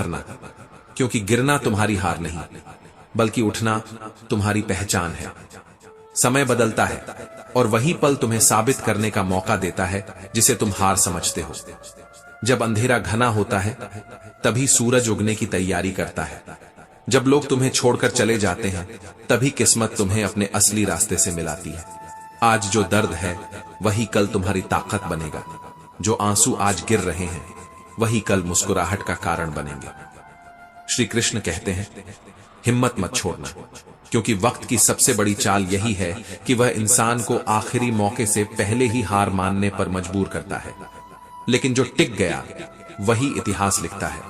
करना, क्योंकि गिरना तुम्हारी हार नहीं, बल्कि उठना तुम्हारी पहचान है। समय बदलता है और वही पल तुम्हें साबित करने का मौका देता है जिसे तुम हार समझते हो। जब अंधेरा घना होता है तभी सूरज उगने की तैयारी करता है। जब लोग तुम्हें छोड़कर चले जाते हैं तभी किस्मत तुम्हें अपने असली रास्ते से मिलाती है। आज जो दर्द है वही कल तुम्हारी ताकत बनेगा। जो आंसू आज गिर रहे हैं वही कल मुस्कुराहट का कारण बनेंगे। श्री कृष्ण कहते हैं, हिम्मत मत छोड़ना, क्योंकि वक्त की सबसे बड़ी चाल यही है कि वह इंसान को आखिरी मौके से पहले ही हार मानने पर मजबूर करता है। लेकिन जो टिक गया वही इतिहास लिखता है।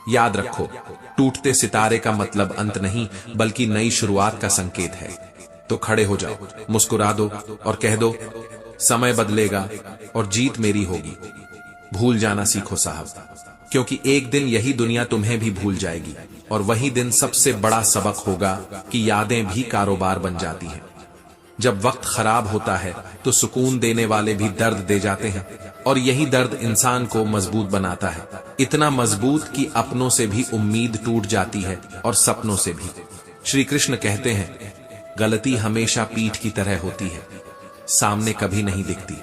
याद रखो, टूटते सितारे का मतलब अंत नहीं बल्कि नई शुरुआत का संकेत है। तो खड़े हो जाओ, मुस्कुरा दो और कह दो, समय बदलेगा और जीत मेरी होगी। भूल जाना सीखो साहब, क्योंकि एक दिन यही दुनिया तुम्हें भी भूल जाएगी और वही दिन सबसे बड़ा सबक होगा कि यादें भी कारोबार बन जाती हैं। जब वक्त खराब होता है तो सुकून देने वाले भी दर्द दे जाते हैं और यही दर्द इंसान को मजबूत बनाता है, इतना मजबूत कि अपनों से भी उम्मीद टूट जाती है और सपनों से भी। श्री कृष्ण कहते हैं, गलती हमेशा पीठ की तरह होती है, सामने कभी नहीं दिखती।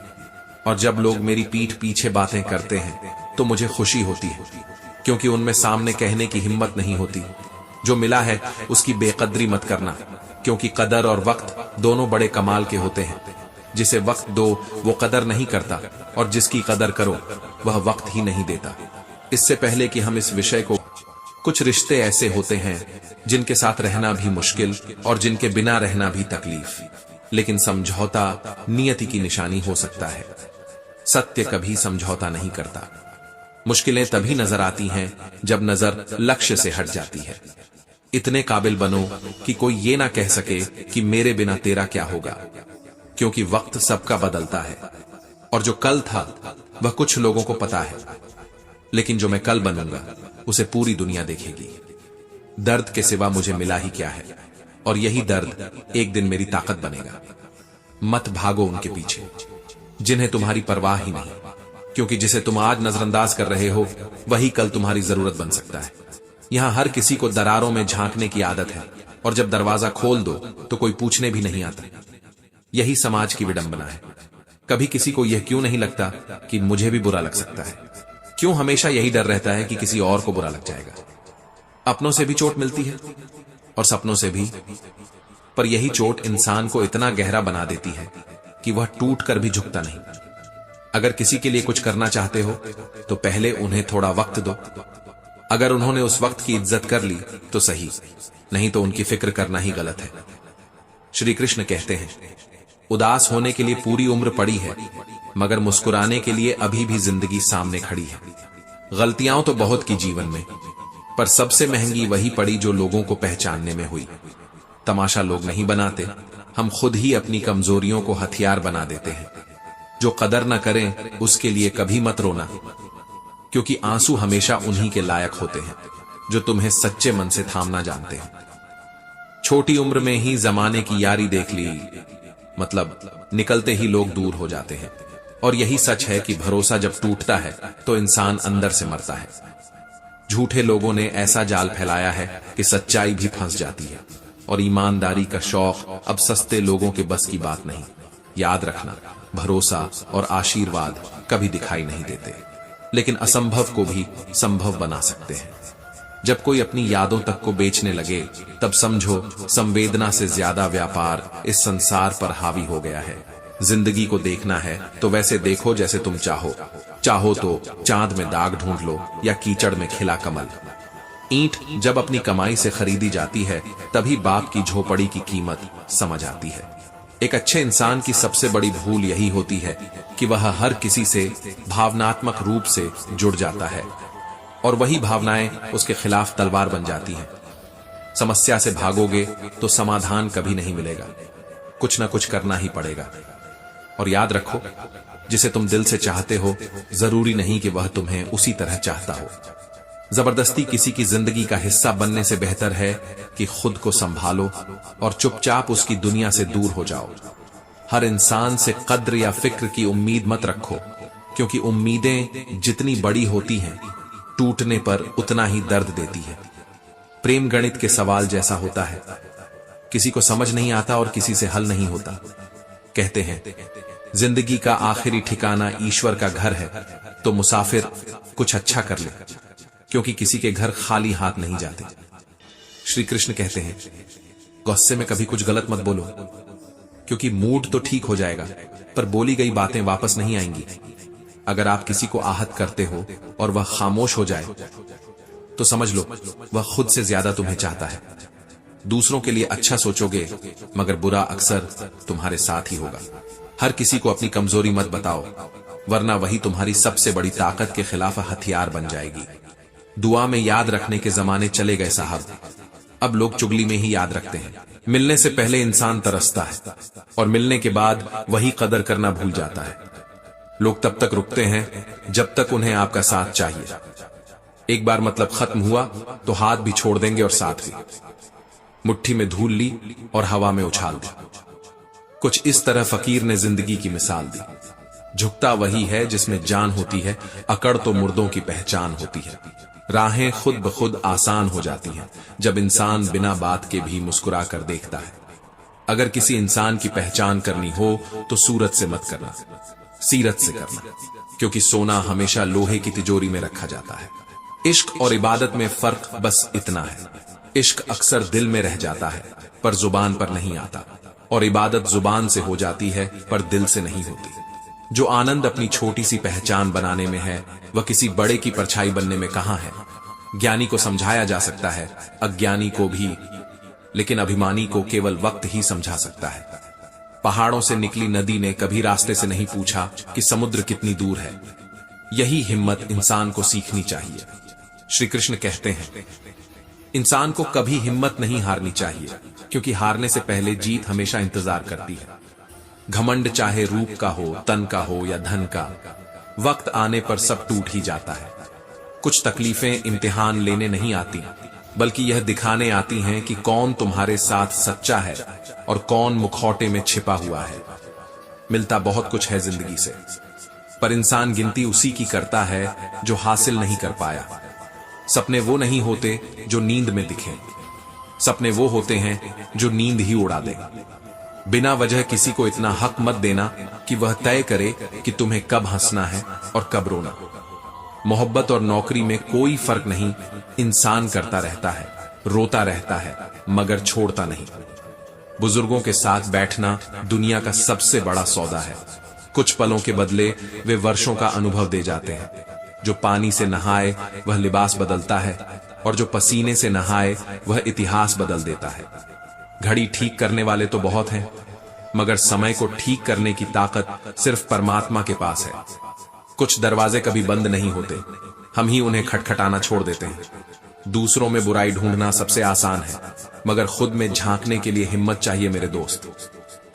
और जब लोग मेरी पीठ पीछे बातें करते हैं तो मुझे खुशी होती है, क्योंकि उनमें सामने कहने की हिम्मत नहीं होती। जो मिला है उसकी बेकदरी मत करना, क्योंकि कदर और वक्त दोनों बड़े कमाल के होते हैं। जिसे वक्त दो वो कदर नहीं करता और जिसकी कदर करो वह वक्त ही नहीं देता। इससे पहले कि हम इस विषय को, कुछ रिश्ते ऐसे होते हैं जिनके साथ रहना भी मुश्किल और जिनके बिना रहना भी तकलीफ, लेकिन समझौता नियति की निशानी हो सकता है। सत्य कभी समझौता नहीं करता। मुश्किलें तभी नजर आती हैं जब नजर लक्ष्य से हट जाती है। इतने काबिल बनो कि कोई ये ना कह सके कि मेरे बिना तेरा क्या होगा, क्योंकि वक्त सबका बदलता है और जो कल था वह कुछ लोगों को पता है, लेकिन जो मैं कल बनूंगा उसे पूरी दुनिया देखेगी। दर्द के सिवा मुझे मिला ही क्या है, और यही दर्द एक दिन मेरी ताकत बनेगा। मत भागो उनके पीछे जिन्हें तुम्हारी परवाह ही नहीं, क्योंकि जिसे तुम आज नजरअंदाज कर रहे हो वही कल तुम्हारी जरूरत बन सकता है। यहां हर किसी को दरारों में झांकने की आदत है, और जब दरवाजा खोल दो तो कोई पूछने भी नहीं आता। यही समाज की विडंबना है। कभी किसी को यह क्यों नहीं लगता कि मुझे भी बुरा लग सकता है? क्यों हमेशा यही डर रहता है कि किसी और को बुरा लग जाएगा? अपनों से भी चोट मिलती है और सपनों से भी, पर यही चोट इंसान को इतना गहरा बना देती है कि वह टूट कर भी झुकता नहीं। अगर किसी के लिए कुछ करना चाहते हो तो पहले उन्हें थोड़ा वक्त दो। अगर उन्होंने उस वक्त की इज्जत कर ली तो सही, नहीं तो उनकी फिक्र करना ही गलत है। श्री कृष्ण कहते हैं, उदास होने के लिए पूरी उम्र पड़ी है, मगर मुस्कुराने के लिए अभी भी जिंदगी सामने खड़ी है। गलतियां तो बहुत की जीवन में, पर सबसे महंगी वही पड़ी जो लोगों को पहचानने में हुई। तमाशा लोग नहीं बनाते, हम खुद ही अपनी कमजोरियों को हथियार बना देते हैं। जो कदर न करें उसके लिए कभी मत रोना, क्योंकि आंसू हमेशा उन्हीं के लायक होते हैं जो तुम्हें सच्चे मन से थामना जानते हैं। छोटी उम्र में ही जमाने की यारी देख ली, मतलब निकलते ही लोग दूर हो जाते हैं। और यही सच है कि भरोसा जब टूटता है तो इंसान अंदर से मरता है। झूठे लोगों ने ऐसा जाल फैलाया है कि सच्चाई भी फंस जाती है, और ईमानदारी का शौक अब सस्ते लोगों के बस की बात नहीं। याद रखना, भरोसा और आशीर्वाद कभी दिखाई नहीं देते, लेकिन असंभव को भी संभव बना सकते हैं। जब कोई अपनी यादों तक को बेचने लगे तब समझो संवेदना से ज्यादा व्यापार इस संसार पर हावी हो गया है। जिंदगी को देखना है तो वैसे देखो जैसे तुम चाहो तो चांद में दाग ढूंढ लो या कीचड़ में खिला कमल। ईंट जब अपनी कमाई से खरीदी जाती है तभी बाप की झोपड़ी की कीमत समझ आती है। एक अच्छे इंसान की सबसे बड़ी भूल यही होती है कि वह हर किसी से भावनात्मक रूप से जुड़ जाता है और वही भावनाएं उसके खिलाफ तलवार बन जाती हैं। समस्या से भागोगे तो समाधान कभी नहीं मिलेगा, कुछ ना कुछ करना ही पड़ेगा। और याद रखो, जिसे तुम दिल से चाहते हो जरूरी नहीं कि वह तुम्हें उसी तरह चाहता हो। जबरदस्ती किसी की जिंदगी का हिस्सा बनने से बेहतर है कि खुद को संभालो और चुपचाप उसकी दुनिया से दूर हो जाओ। हर इंसान से कद्र या फिक्र की उम्मीद मत रखो, क्योंकि उम्मीदें जितनी बड़ी होती हैं टूटने पर उतना ही दर्द देती है। प्रेम गणित के सवाल जैसा होता है, किसी को समझ नहीं आता और किसी से हल नहीं होता। कहते हैं जिंदगी का आखिरी ठिकाना ईश्वर का घर है, तो मुसाफिर कुछ अच्छा कर ले, क्योंकि किसी के घर खाली हाथ नहीं जाते। श्री कृष्ण कहते हैं गुस्से में कभी कुछ गलत मत बोलो, क्योंकि मूड तो ठीक हो जाएगा पर बोली गई बातें वापस नहीं आएंगी। अगर आप किसी को आहत करते हो और वह खामोश हो जाए तो समझ लो वह खुद से ज्यादा तुम्हें चाहता है। दूसरों के लिए अच्छा सोचोगे मगर बुरा अक्सर तुम्हारे साथ ही होगा। हर किसी को अपनी कमजोरी मत बताओ, वरना वही तुम्हारी सबसे बड़ी ताकत के खिलाफ हथियार बन जाएगी। दुआ में याद रखने के जमाने चले गए साहब, अब लोग चुगली में ही याद रखते हैं। मिलने से पहले इंसान तरसता है और मिलने के बाद वही कदर करना भूल जाता है। लोग तब तक रुकते हैं जब तक उन्हें आपका साथ चाहिए। एक बार मतलब खत्म हुआ तो हाथ भी छोड़ देंगे और साथ भी। मुट्ठी में धूल ली और हवा में उछाल दी। कुछ इस तरह फकीर ने जिंदगी की मिसाल दी। झुकता वही है जिसमें जान होती है, अकड़ तो मुर्दों की पहचान होती है। राहें खुद ब खुद आसान हो जाती हैं जब इंसान बिना बात के भी मुस्कुरा कर देखता है। अगर किसी इंसान की पहचान करनी हो तो सूरत से मत करना, सीरत से करना, क्योंकि सोना हमेशा लोहे की तिजोरी में रखा जाता है। इश्क और इबादत में फर्क बस इतना है, इश्क अक्सर दिल में रह जाता है पर जुबान पर नहीं आता, और इबादत जुबान से हो जाती है पर दिल से नहीं होती। जो आनंद अपनी छोटी सी पहचान बनाने में है वह किसी बड़े की परछाई बनने में कहां है। ज्ञानी को समझाया जा सकता है, अज्ञानी को भी, लेकिन अभिमानी को केवल वक्त ही समझा सकता है। पहाड़ों से निकली नदी ने कभी रास्ते से नहीं पूछा कि समुद्र कितनी दूर है। यही हिम्मत इंसान को सीखनी चाहिए। श्री कृष्ण कहते हैं इंसान को कभी हिम्मत नहीं हारनी चाहिए, क्योंकि हारने से पहले जीत हमेशा इंतजार करती है। घमंड चाहे रूप का हो, तन का हो या धन का, वक्त आने पर सब टूट ही जाता है। कुछ तकलीफें इम्तिहान लेने नहीं आती, बल्कि यह दिखाने आती हैं कि कौन तुम्हारे साथ सच्चा है और कौन मुखौटे में छिपा हुआ है। मिलता बहुत कुछ है जिंदगी से, पर इंसान गिनती उसी की करता है जो हासिल नहीं कर पाया। सपने वो नहीं होते जो नींद में दिखें, सपने वो होते हैं जो नींद ही उड़ा दे। बिना वजह किसी को इतना हक मत देना कि वह तय करे कि तुम्हें कब हंसना है और कब रोना। मोहब्बत और नौकरी में कोई फर्क नहीं, इंसान करता रहता है, रोता रहता है, मगर छोड़ता नहीं। बुजुर्गों के साथ बैठना दुनिया का सबसे बड़ा सौदा है। कुछ पलों के बदले वे वर्षों का अनुभव दे जाते हैं। जो पानी से नहाए वह लिबास बदलता है, और जो पसीने से नहाए वह इतिहास बदल देता है। घड़ी ठीक करने वाले तो बहुत हैं, मगर समय को ठीक करने की ताकत सिर्फ परमात्मा के पास है। कुछ दरवाजे कभी बंद नहीं होते, हम ही उन्हें खटखटाना छोड़ देते हैं। दूसरों में बुराई ढूंढना सबसे आसान है, मगर खुद में झांकने के लिए हिम्मत चाहिए मेरे दोस्त।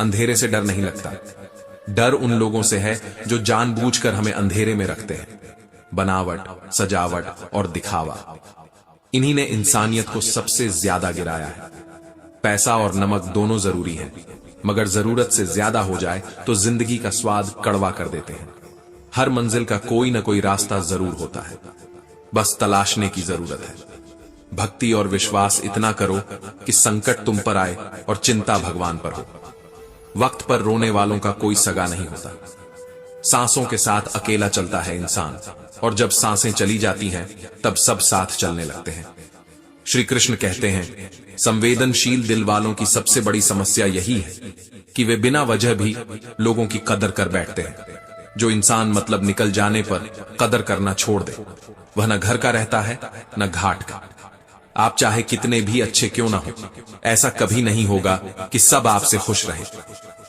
अंधेरे से डर नहीं लगता, डर उन लोगों से है जो जानबूझकर हमें अंधेरे में रखते हैं। बनावट, सजावट और दिखावा, इन्हीं ने इंसानियत को सबसे ज्यादा गिराया है। पैसा और नमक दोनों जरूरी है, मगर जरूरत से ज्यादा हो जाए तो जिंदगी का स्वाद कड़वा कर देते हैं। हर मंजिल का कोई न कोई रास्ता जरूर होता है, बस तलाशने की जरूरत है। भक्ति और विश्वास इतना करो कि संकट तुम पर आए और चिंता भगवान पर हो। वक्त पर रोने वालों का कोई सगा नहीं होता। सांसों के साथ अकेला चलता है इंसान, और जब सांसें चली जाती हैं तब सब साथ चलने लगते हैं। श्री कृष्ण कहते हैं संवेदनशील दिल वालों की सबसे बड़ी समस्या यही है कि वे बिना वजह भी लोगों की कदर कर बैठते हैं। जो इंसान मतलब निकल जाने पर कदर करना छोड़ दे, वह न घर का रहता है न घाट का। आप चाहे कितने भी अच्छे क्यों ना हो, ऐसा कभी नहीं होगा कि सब आपसे खुश रहे।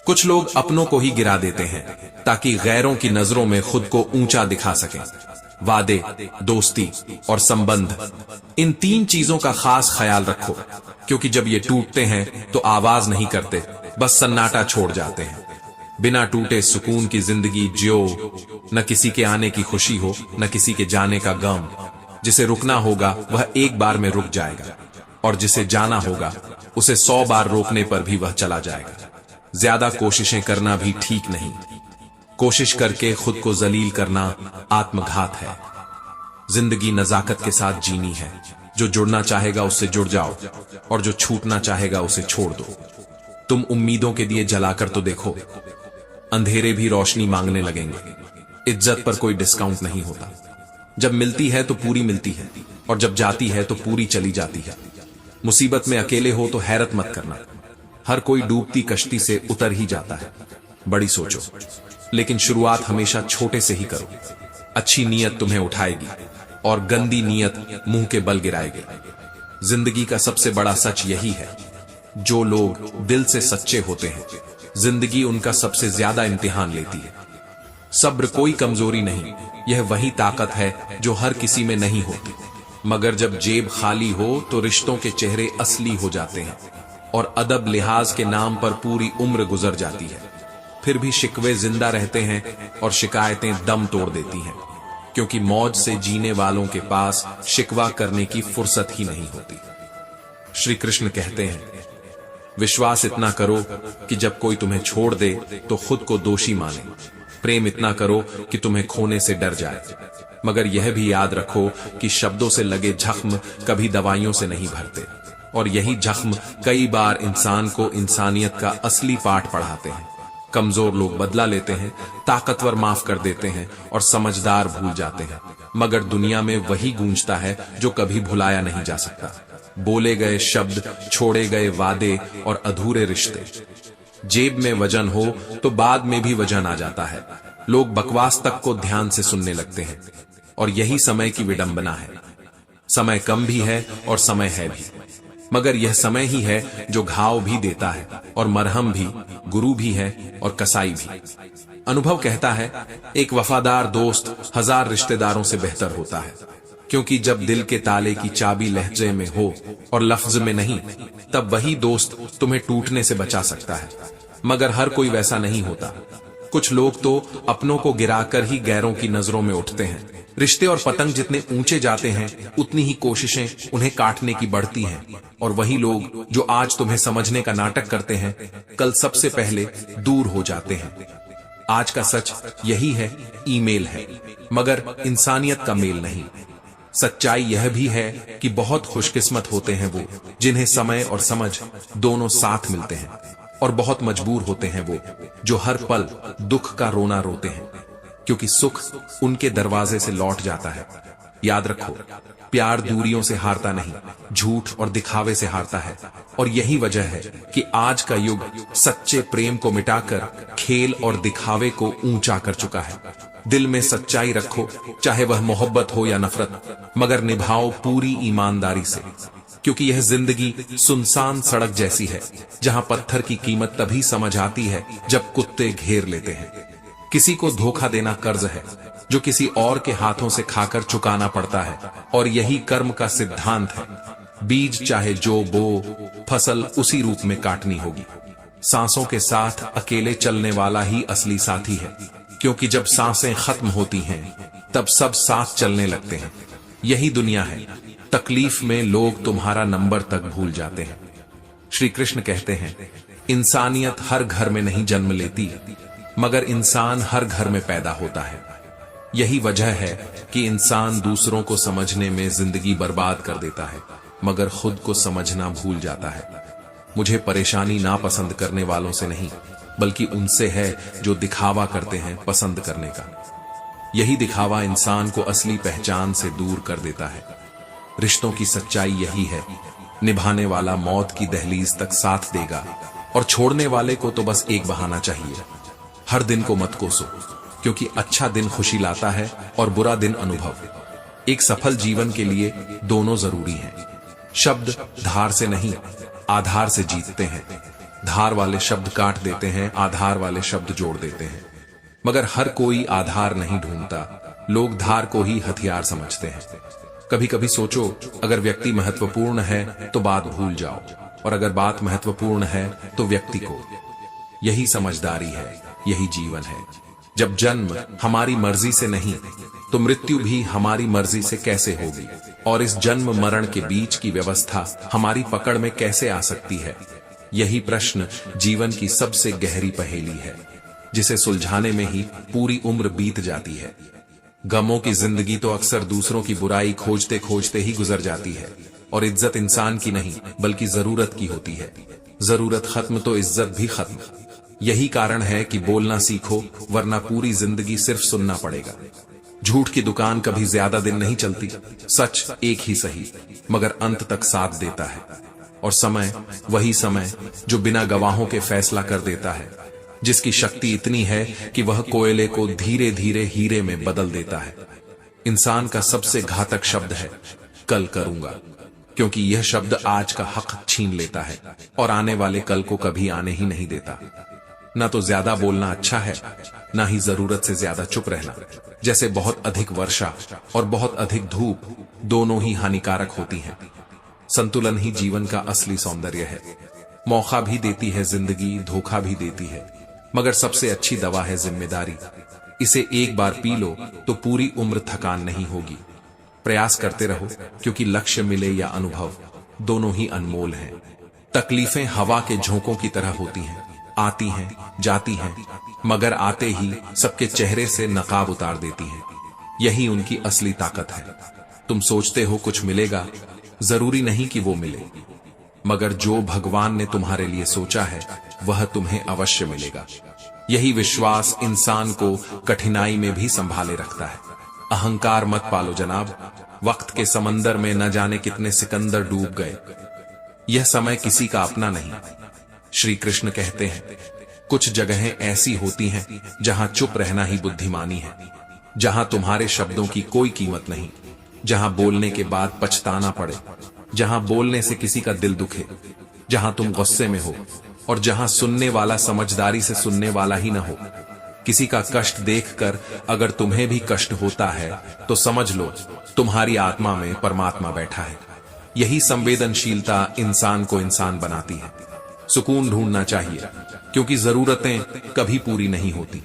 कुछ लोग अपनों को ही गिरा देते हैं ताकि गैरों की नजरों में खुद को ऊंचा दिखा सकें। वादे, दोस्ती और संबंध, इन तीन चीजों का खास ख्याल रखो, क्योंकि जब ये टूटते हैं तो आवाज नहीं करते, बस सन्नाटा छोड़ जाते हैं। बिना टूटे सुकून की जिंदगी जियो, न किसी के आने की खुशी हो न किसी के जाने का गम। जिसे रुकना होगा वह एक बार में रुक जाएगा, और जिसे जाना होगा उसे 100 बार रोकने पर भी वह चला जाएगा। ज्यादा कोशिशें करना भी ठीक नहीं, कोशिश करके खुद को जलील करना आत्मघात है। जिंदगी नजाकत के साथ जीनी है। जो जुड़ना चाहेगा उससे जुड़ जाओ और जो छूटना चाहेगा उसे छोड़ दो। तुम उम्मीदों के दिए जलाकर तो देखो, अंधेरे भी रोशनी मांगने लगेंगे। इज्जत पर कोई डिस्काउंट नहीं होता। जब मिलती है तो पूरी मिलती है और जब जाती है तो पूरी चली जाती है। मुसीबत में अकेले हो तो हैरत मत करना, हर कोई डूबती कश्ती से उतर ही जाता है। बड़ी सोचो, लेकिन शुरुआत हमेशा छोटे से ही करो। अच्छी नीयत तुम्हें उठाएगी और गंदी नीयत मुंह के बल गिराएगी। जिंदगी का सबसे बड़ा सच यही है, जो लोग दिल से सच्चे होते हैं जिंदगी उनका सबसे ज्यादा इम्तिहान लेती है। सब्र कोई कमजोरी नहीं, यह वही ताकत है जो हर किसी में नहीं होती। मगर जब जेब खाली हो तो रिश्तों के चेहरे असली हो जाते हैं और अदब लिहाज के नाम पर पूरी उम्र गुजर जाती है। फिर भी शिकवे जिंदा रहते हैं और शिकायतें दम तोड़ देती हैं, क्योंकि मौज से जीने वालों के पास शिकवा करने की फुर्सत ही नहीं होती। श्री कृष्ण कहते हैं, विश्वास इतना करो कि जब कोई तुम्हें छोड़ दे तो खुद को दोषी माने। प्रेम इतना करो कि तुम्हें खोने से डर जाए। मगर यह भी याद रखो कि शब्दों से लगे जख्म कभी दवाइयों से नहीं भरते, और यही जख्म कई बार इंसान को इंसानियत का असली पाठ पढ़ाते हैं। कमजोर लोग बदला लेते हैं, ताकतवर माफ कर देते हैं और समझदार भूल जाते हैं। मगर दुनिया में वही गूंजता है जो कभी भुलाया नहीं जा सकता। बोले गए शब्द, छोड़े गए वादे और अधूरे रिश्ते। जेब में वजन हो तो बाद में भी वजन आ जाता है। लोग बकवास तक को ध्यान से सुनने लगते हैं, और यही समय की विडंबना है। समय कम भी है और समय है भी, मगर यह समय ही है जो घाव भी देता है और मरहम भी, गुरु भी है और कसाई भी। अनुभव कहता है, एक वफादार दोस्त 1000 रिश्तेदारों से बेहतर होता है, क्योंकि जब दिल के ताले की चाबी लहजे में हो और लफ्ज में नहीं, तब वही दोस्त तुम्हें टूटने से बचा सकता है। मगर हर कोई वैसा नहीं होता। कुछ लोग तो अपनों को गिराकर ही गैरों की नजरों में उठते हैं। रिश्ते और पतंग जितने ऊंचे जाते हैं उतनी ही कोशिशें उन्हें काटने की बढ़ती हैं, और वही लोग जो आज तुम्हें समझने का नाटक करते हैं कल सबसे पहले दूर हो जाते हैं। आज का सच यही है, ईमेल है मगर इंसानियत का मेल नहीं। सच्चाई यह भी है कि बहुत खुशकिस्मत होते हैं वो जिन्हें समय और समझ दोनों साथ मिलते हैं, और बहुत मजबूर होते हैं वो जो हर पल दुख का रोना रोते हैं, क्योंकि सुख उनके दरवाजे से लौट जाता है। याद रखो, प्यार दूरियों से हारता नहीं, झूठ और दिखावे से हारता है। और यही वजह है कि आज का युग सच्चे प्रेम को मिटाकर खेल और दिखावे को ऊंचा कर चुका है। दिल में सच्चाई रखो, चाहे वह मोहब्बत हो या नफरत, मगर निभाओ पूरी ईमानदारी से, क्योंकि यह जिंदगी सुनसान सड़क जैसी है, जहां पत्थर की कीमत तभी समझ आती है जब कुत्ते घेर लेते हैं। किसी को धोखा देना कर्ज है जो किसी और के हाथों से खाकर चुकाना पड़ता है, और यही कर्म का सिद्धांत है। बीज चाहे जो बो, फसल उसी रूप में काटनी होगी। सांसों के साथ अकेले चलने वाला ही असली साथी है, क्योंकि जब सांसें खत्म होती हैं तब सब साथ चलने लगते हैं। यही दुनिया है, तकलीफ में लोग तुम्हारा नंबर तक भूल जाते हैं। श्री कृष्ण कहते हैं, इंसानियत हर घर में नहीं जन्म लेती, मगर इंसान हर घर में पैदा होता है। यही वजह है कि इंसान दूसरों को समझने में जिंदगी बर्बाद कर देता है, मगर खुद को समझना भूल जाता है। मुझे परेशानी नापसंद करने वालों से नहीं, बल्कि उनसे है जो दिखावा करते हैं पसंद करने का। यही दिखावा इंसान को असली पहचान से दूर कर देता है। रिश्तों की सच्चाई यही है, निभाने वाला मौत की दहलीज तक साथ देगा, और छोड़ने वाले को तो बस एक बहाना चाहिए। हर दिन को मत कोसो, क्योंकि अच्छा दिन खुशी लाता है और बुरा दिन अनुभव। एक सफल जीवन के लिए दोनों जरूरी हैं। शब्द धार से नहीं, आधार से जीतते हैं। धार वाले शब्द काट देते हैं, आधार वाले शब्द जोड़ देते हैं। मगर हर कोई आधार नहीं ढूंढता, लोग धार को ही हथियार समझते हैं। कभी कभी सोचो, अगर व्यक्ति महत्वपूर्ण है तो बात भूल जाओ, और अगर बात महत्वपूर्ण है तो व्यक्ति को। यही समझदारी है, यही जीवन है। जब जन्म हमारी मर्जी से नहीं, तो मृत्यु भी हमारी मर्जी से कैसे होगी, और इस जन्म मरण के बीच की व्यवस्था हमारी पकड़ में कैसे आ सकती है? यही प्रश्न जीवन की सबसे गहरी पहेली है, जिसे सुलझाने में ही पूरी उम्र बीत जाती है। गमों की जिंदगी तो अक्सर दूसरों की बुराई खोजते खोजते ही गुजर जाती है, और इज्जत इंसान की नहीं बल्कि जरूरत की होती है। जरूरत खत्म तो इज्जत भी खत्म। यही कारण है कि बोलना सीखो, वरना पूरी जिंदगी सिर्फ सुनना पड़ेगा। झूठ की दुकान कभी ज्यादा दिन नहीं चलती। सच एक ही सही, मगर अंत तक साथ देता है। और समय, वही समय जो बिना गवाहों के फैसला कर देता है, जिसकी शक्ति इतनी है कि वह कोयले को धीरे धीरे हीरे में बदल देता है। इंसान का सबसे घातक शब्द है कल करूंगा, क्योंकि यह शब्द आज का हक छीन लेता है और आने वाले कल को कभी आने ही नहीं देता। ना तो ज्यादा बोलना अच्छा है, ना ही जरूरत से ज्यादा चुप रहना। जैसे बहुत अधिक वर्षा और बहुत अधिक धूप दोनों ही हानिकारक होती हैं। संतुलन ही जीवन का असली सौंदर्य है। मौका भी देती है जिंदगी, धोखा भी देती है, मगर सबसे अच्छी दवा है जिम्मेदारी। इसे एक बार पी लो तो पूरी उम्र थकान नहीं होगी। प्रयास करते रहो, क्योंकि लक्ष्य मिले या अनुभव, दोनों ही अनमोल हैं। तकलीफें हवा के झोंकों की तरह होती हैं, आती हैं, जाती हैं, मगर आते ही सबके चेहरे से नकाब उतार देती हैं। यही उनकी असली ताकत है। तुम सोचते हो कुछ मिलेगा, जरूरी नहीं कि वो मिले, मगर जो भगवान ने तुम्हारे लिए सोचा है वह तुम्हें अवश्य मिलेगा। यही विश्वास इंसान को कठिनाई में भी संभाले रखता है। अहंकार मत पालो जनाब, वक्त के समंदर में न जाने कितने सिकंदर डूब गए। यह समय किसी का अपना नहीं। श्री कृष्ण कहते हैं, कुछ जगहें ऐसी होती हैं जहां चुप रहना ही बुद्धिमानी है, जहां तुम्हारे शब्दों की कोई कीमत नहीं, जहां बोलने के बाद पछताना पड़े, जहां बोलने से किसी का दिल दुखे, जहां तुम गुस्से में हो और जहां सुनने वाला समझदारी से सुनने वाला ही न हो। किसी का कष्ट देखकर अगर तुम्हें भी कष्ट होता है तो समझ लो तुम्हारी आत्मा में परमात्मा बैठा है। यही संवेदनशीलता इंसान को इंसान बनाती है। सुकून ढूंढना चाहिए, क्योंकि जरूरतें कभी पूरी नहीं होती।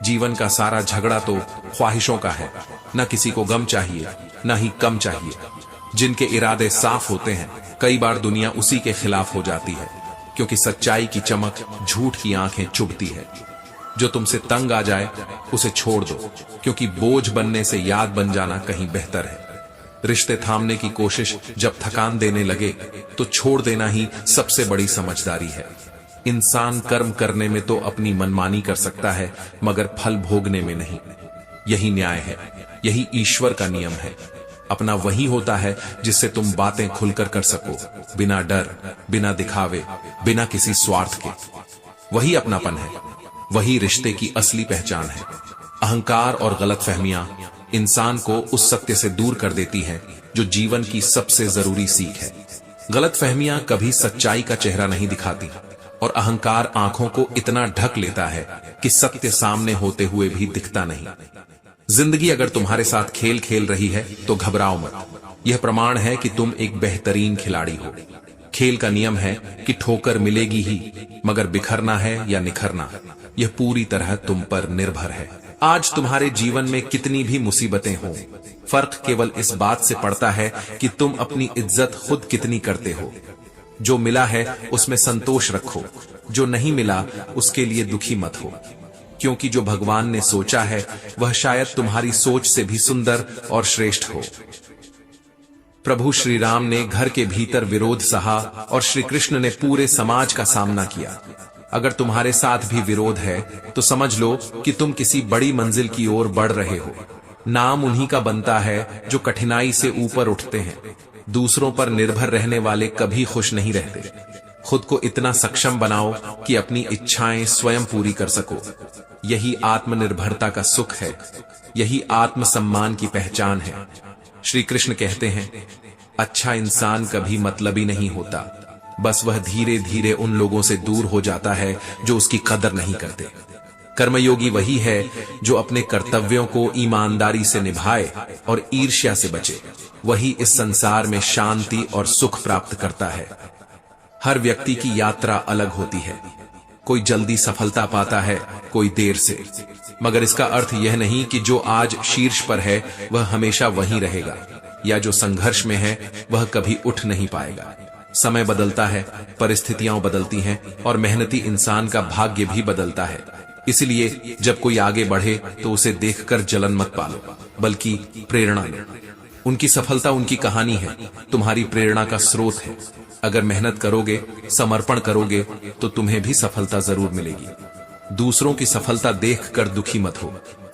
जीवन का सारा झगड़ा तो ख्वाहिशों का है। न किसी को गम चाहिए, न ही कम चाहिए। जिनके इरादे साफ होते हैं, कई बार दुनिया उसी के खिलाफ हो जाती है, क्योंकि सच्चाई की चमक झूठ की आंखें चुभती है। जो तुमसे तंग आ जाए उसे छोड़ दो, क्योंकि बोझ बनने से याद बन जाना कहीं बेहतर है। रिश्ते थामने की कोशिश जब थकान देने लगे तो छोड़ देना ही सबसे बड़ी समझदारी है। इंसान कर्म करने में तो अपनी मनमानी कर सकता है, मगर फल भोगने में नहीं। यही न्याय है, यही ईश्वर का नियम है। अपना वही होता है जिससे तुम बातें खुलकर कर सको, बिना डर, बिना दिखावे, बिना किसी स्वार्थ के। वही अपनापन है, वही रिश्ते की असली पहचान है। अहंकार और गलतफहमियां इंसान को उस सत्य से दूर कर देती हैं जो जीवन की सबसे जरूरी सीख है। गलतफहमियां कभी सच्चाई का चेहरा नहीं दिखाती, और अहंकार आंखों को इतना ढक लेता है कि सत्य सामने होते हुए भी दिखता नहीं। जिंदगी अगर तुम्हारे साथ खेल खेल रही है तो घबराओ मत। यह प्रमाण है कि तुम एक बेहतरीन खिलाड़ी हो। खेल का नियम है कि ठोकर मिलेगी ही, मगर बिखरना है या निखरना, यह पूरी तरह तुम पर निर्भर है। आज तुम्हारे जीवन में कितनी भी मुसीबतें हों, फर्क केवल इस बात से पड़ता है कि तुम अपनी इज्जत खुद कितनी करते हो। जो मिला है उसमें संतोष रखो, जो नहीं मिला उसके लिए दुखी मत हो, क्योंकि जो भगवान ने सोचा है वह शायद तुम्हारी सोच से भी सुंदर और श्रेष्ठ हो। प्रभु श्री राम ने घर के भीतर विरोध सहा और श्री कृष्ण ने पूरे समाज का सामना किया। अगर तुम्हारे साथ भी विरोध है तो समझ लो कि तुम किसी बड़ी मंजिल की ओर बढ़ रहे हो। नाम उन्हीं का बनता है जो कठिनाई से ऊपर उठते हैं। दूसरों पर निर्भर रहने वाले कभी खुश नहीं रहते। खुद को इतना सक्षम बनाओ कि अपनी इच्छाएं स्वयं पूरी कर सको। यही आत्मनिर्भरता का सुख है, यही आत्मसम्मान की पहचान है। श्री कृष्ण कहते हैं, अच्छा इंसान कभी मतलबी नहीं होता, बस वह धीरे धीरे उन लोगों से दूर हो जाता है जो उसकी कदर नहीं करते। कर्मयोगी वही है जो अपने कर्तव्यों को ईमानदारी से निभाए और ईर्ष्या से बचे। वही इस संसार में शांति और सुख प्राप्त करता है। हर व्यक्ति की यात्रा अलग होती है। कोई जल्दी सफलता पाता है, कोई देर से, मगर इसका अर्थ यह नहीं कि जो आज शीर्ष पर है वह हमेशा वहीं रहेगा, या जो संघर्ष में है वह कभी उठ नहीं पाएगा। समय बदलता है, परिस्थितियां बदलती हैं और मेहनती इंसान का भाग्य भी बदलता है। इसलिए जब कोई आगे बढ़े तो उसे देखकर जलन मत पालो, बल्कि प्रेरणा लो। उनकी सफलता उनकी कहानी है, तुम्हारी प्रेरणा का स्रोत है। अगर मेहनत करोगे, समर्पण करोगे, तो तुम्हें भी सफलता जरूर मिलेगी। दूसरों की सफलता देखकर दुखी मत हो,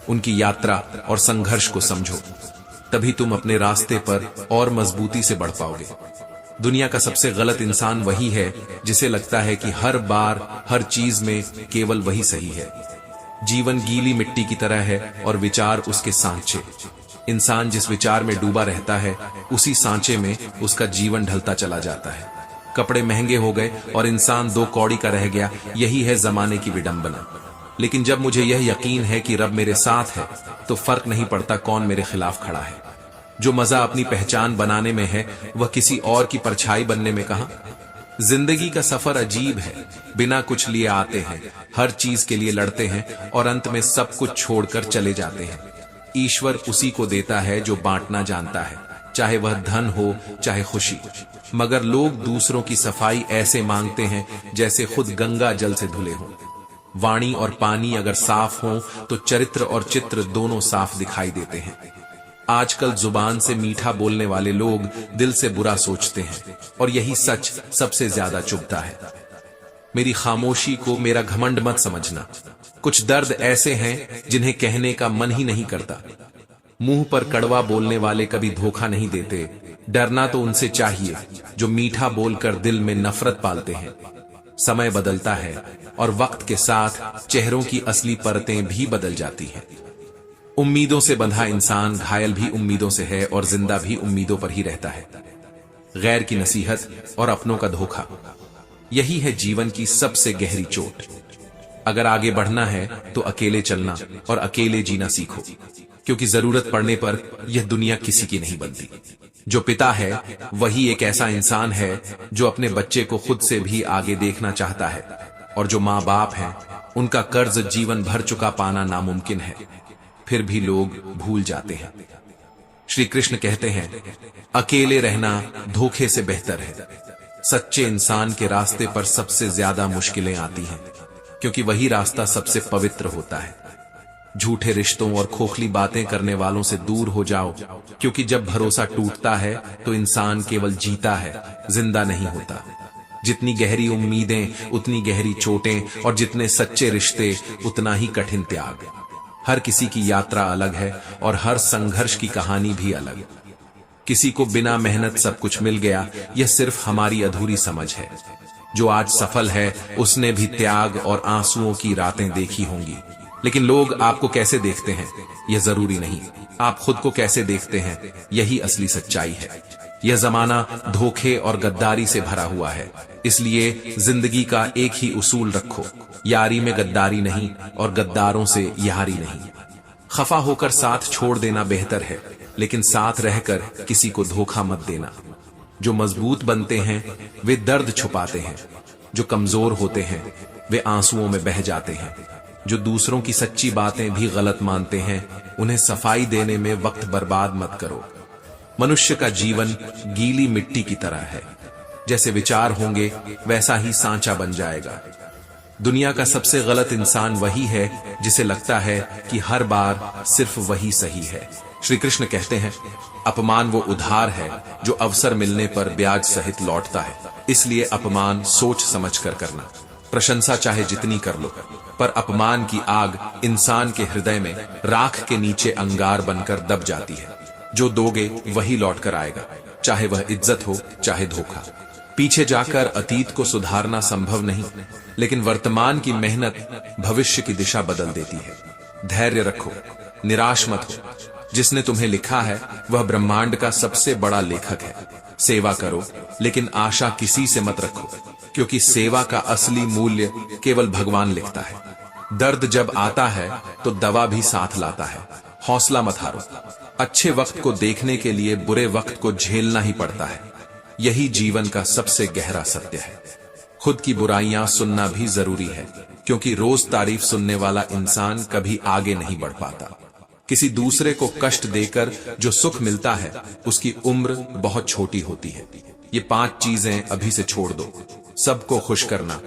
उनकी यात्रा और संघर्ष को समझो। तभी तुम अपने रास्ते पर और मजबूती से बढ़ पाओगे। दुनिया का सबसे गलत इंसान वही है जिसे लगता है कि हर बार हर चीज में केवल वही सही है। जीवन गीली मिट्टी की तरह है और विचार उसके सांचे। इंसान जिस विचार में डूबा रहता है, उसी सांचे में उसका जीवन ढलता चला जाता है। कपड़े महंगे हो गए और इंसान दो कौड़ी का रह गया, यही है जमाने की विडंबना। लेकिन जब मुझे यह यकीन है कि रब मेरे साथ है, तो फर्क नहीं पड़ता कौन मेरे खिलाफ खड़ा है। जो मजा अपनी पहचान बनाने में है, वह किसी और की परछाई बनने में कहां। जिंदगी का सफर अजीब है, बिना कुछ लिए आते हैं, हर चीज के लिए लड़ते हैं और अंत में सब कुछ छोड़कर चले जाते हैं। ईश्वर उसी को देता है जो बांटना जानता है, चाहे वह धन हो चाहे खुशी। मगर लोग दूसरों की सफाई ऐसे मांगते हैं जैसे खुद गंगा जल से धुले हों। वाणी और पानी अगर साफ हो तो चरित्र और चित्र दोनों साफ दिखाई देते हैं। आजकल जुबान से मीठा बोलने वाले लोग दिल से बुरा सोचते हैं, और यही सच सबसे ज्यादा चुभता है। मेरी खामोशी को मेरा घमंड मत समझना। कुछ दर्द ऐसे हैं जिन्हें कहने का मन ही नहीं करता। मुंह पर कड़वा बोलने वाले कभी धोखा नहीं देते। डरना तो उनसे चाहिए जो मीठा बोलकर दिल में नफरत पालते हैं। समय बदलता है और वक्त के साथ चेहरों की असली परतें भी बदल जाती हैं। उम्मीदों से बंधा इंसान घायल भी उम्मीदों से है और जिंदा भी उम्मीदों पर ही रहता है। गैर की नसीहत और अपनों का धोखा, यही है जीवन की सबसे गहरी चोट। अगर आगे बढ़ना है तो अकेले चलना और अकेले जीना सीखो, क्योंकि जरूरत पड़ने पर यह दुनिया किसी की नहीं बनती। जो पिता है वही एक ऐसा इंसान है जो अपने बच्चे को खुद से भी आगे देखना चाहता है, और जो माँ बाप हैं उनका कर्ज जीवन भर चुका पाना नामुमकिन है, फिर भी लोग भूल जाते हैं। श्री कृष्ण कहते हैं, अकेले रहना धोखे से बेहतर है। सच्चे इंसान के रास्ते पर सबसे ज्यादा मुश्किलें आती हैं, क्योंकि वही रास्ता सबसे पवित्र होता है। झूठे रिश्तों और खोखली बातें करने वालों से दूर हो जाओ, क्योंकि जब भरोसा टूटता है तो इंसान केवल जीता है, जिंदा नहीं होता। जितनी गहरी उम्मीदें उतनी गहरी चोटें, और जितने सच्चे रिश्ते उतना ही कठिन त्याग। हर किसी की यात्रा अलग है और हर संघर्ष की कहानी भी अलग। किसी को बिना मेहनत सब कुछ मिल गया, यह सिर्फ हमारी अधूरी समझ है। जो आज सफल है उसने भी त्याग और आंसुओं की रातें देखी होंगी। लेकिन लोग आपको कैसे देखते हैं यह जरूरी नहीं, आप खुद को कैसे देखते हैं यही असली सच्चाई है। यह जमाना धोखे और गद्दारी से भरा हुआ है, इसलिए जिंदगी का एक ही उसूल रखो, यारी में गद्दारी नहीं और गद्दारों से यारी नहीं। खफा होकर साथ छोड़ देना बेहतर है, लेकिन साथ रहकर किसी को धोखा मत देना। जो मजबूत बनते हैं वे दर्द छुपाते हैं, जो कमजोर होते हैं वे आंसुओं में बह जाते हैं। जो दूसरों की सच्ची बातें भी गलत मानते हैं, उन्हें सफाई देने में वक्त बर्बाद मत करो। मनुष्य का जीवन गीली मिट्टी की तरह है, जैसे विचार होंगे वैसा ही सांचा बन जाएगा। दुनिया का सबसे गलत इंसान वही है जिसे लगता है कि हर बार सिर्फ वही सही है। श्री कृष्ण कहते हैं, अपमान वो उधार है जो अवसर मिलने पर ब्याज सहित लौटता है। इसलिए अपमान सोच समझ कर करना। प्रशंसा चाहे जितनी कर लो, पर अपमान की आग इंसान के हृदय में राख के नीचे अंगार बनकर दब जाती है। जो दोगे वही लौट कर आएगा, चाहे वह इज्जत हो चाहे धोखा। पीछे जाकर अतीत को सुधारना संभव नहीं, लेकिन वर्तमान की मेहनत भविष्य की दिशा बदल देती है। धैर्य रखो, निराश मत हो। जिसने तुम्हें लिखा है वह ब्रह्मांड का सबसे बड़ा लेखक है। सेवा करो, लेकिन आशा किसी से मत रखो, क्योंकि सेवा का असली मूल्य केवल भगवान लिखता है। दर्द जब आता है तो दवा भी साथ लाता है। हौसला मत हारो। अच्छे वक्त को देखने के लिए बुरे वक्त को झेलना ही पड़ता है। यही जीवन का सबसे गहरा सत्य है। खुद की बुराइयां सुनना भी जरूरी है, क्योंकि रोज तारीफ सुनने वाला इंसान कभी आगे नहीं बढ़ पाता। किसी दूसरे को कष्ट देकर जो सुख मिलता है उसकी उम्र बहुत छोटी होती है। ये 5 चीजें अभी से छोड़ दो। सबको खुश करना,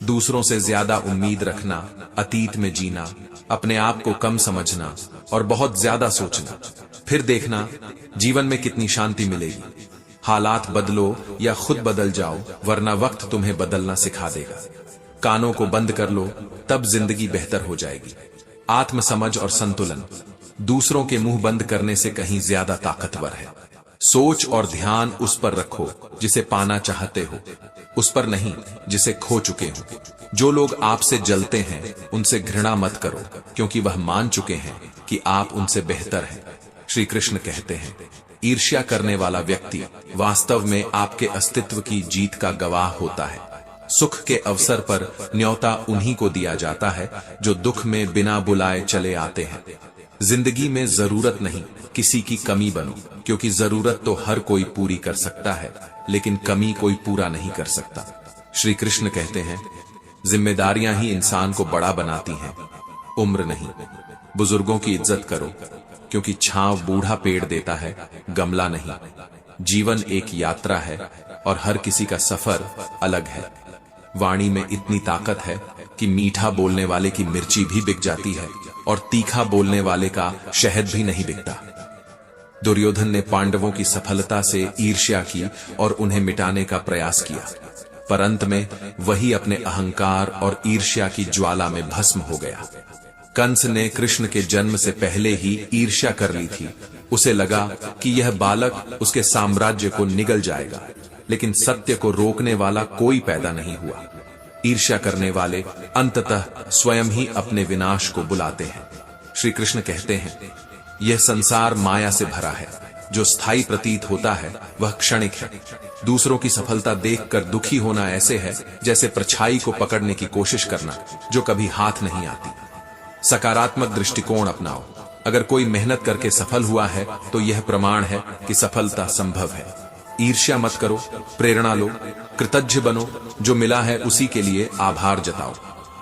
दूसरों से ज्यादा उम्मीद रखना, अतीत में जीना, अपने आप को कम समझना और बहुत ज्यादा सोचना। फिर देखना जीवन में कितनी शांति मिलेगी। हालात बदलो या खुद बदल जाओ, वरना वक्त तुम्हें बदलना सिखा देगा। कानों को बंद कर लो, तब जिंदगी बेहतर हो जाएगी। आत्म समझ और संतुलन दूसरों के मुंह बंद करने से कहीं ज्यादा ताकतवर है। सोच और ध्यान उस पर रखो जिसे पाना चाहते हो, उस पर नहीं जिसे खो चुके हो। जो लोग आपसे जलते हैं उनसे घृणा मत करो, क्योंकि वह मान चुके हैं कि आप उनसे बेहतर हैं। श्री कृष्ण कहते हैं, ईर्ष्या करने वाला व्यक्ति वास्तव में आपके अस्तित्व की जीत का गवाह होता है। सुख के अवसर पर न्योता उन्हीं को दिया जाता है जो दुख में बिना बुलाए चले आते हैं। जिंदगी में जरूरत नहीं किसी की कमी बनो, क्योंकि जरूरत तो हर कोई पूरी कर सकता है, लेकिन कमी कोई पूरा नहीं कर सकता। श्री कृष्ण कहते हैं, जिम्मेदारियां ही इंसान को बड़ा बनाती हैं, उम्र नहीं। बुजुर्गों की इज्जत करो, क्योंकि छांव बूढ़ा पेड़ देता है, गमला नहीं। जीवन एक यात्रा है और हर किसी का सफर अलग है। वाणी में इतनी ताकत है कि मीठा बोलने वाले की मिर्ची भी बिक जाती है और तीखा बोलने वाले का शहद भी नहीं बिकता। दुर्योधन ने पांडवों की सफलता से ईर्ष्या की और उन्हें मिटाने का प्रयास किया, पर अंत में वही अपने अहंकार और ईर्ष्या की ज्वाला में भस्म हो गया। कंस ने कृष्ण के जन्म से पहले ही ईर्ष्या कर ली थी। उसे लगा कि यह बालक उसके साम्राज्य को निगल जाएगा, लेकिन सत्य को रोकने वाला कोई पैदा नहीं हुआ। ईर्ष्या करने वाले अंततः स्वयं ही अपने विनाश को बुलाते हैं। श्री कृष्ण कहते हैं, यह संसार माया से भरा है। जो स्थायी प्रतीत होता है वह क्षणिक है। दूसरों की सफलता देखकर दुखी होना ऐसे है जैसे परछाई को पकड़ने की कोशिश करना जो कभी हाथ नहीं आती। सकारात्मक दृष्टिकोण अपनाओ। अगर कोई मेहनत करके सफल हुआ है तो यह प्रमाण है कि सफलता संभव है। ईर्ष्या मत करो, प्रेरणा लो, कृतज्ञ बनो। जो मिला है उसी के लिए आभार जताओ।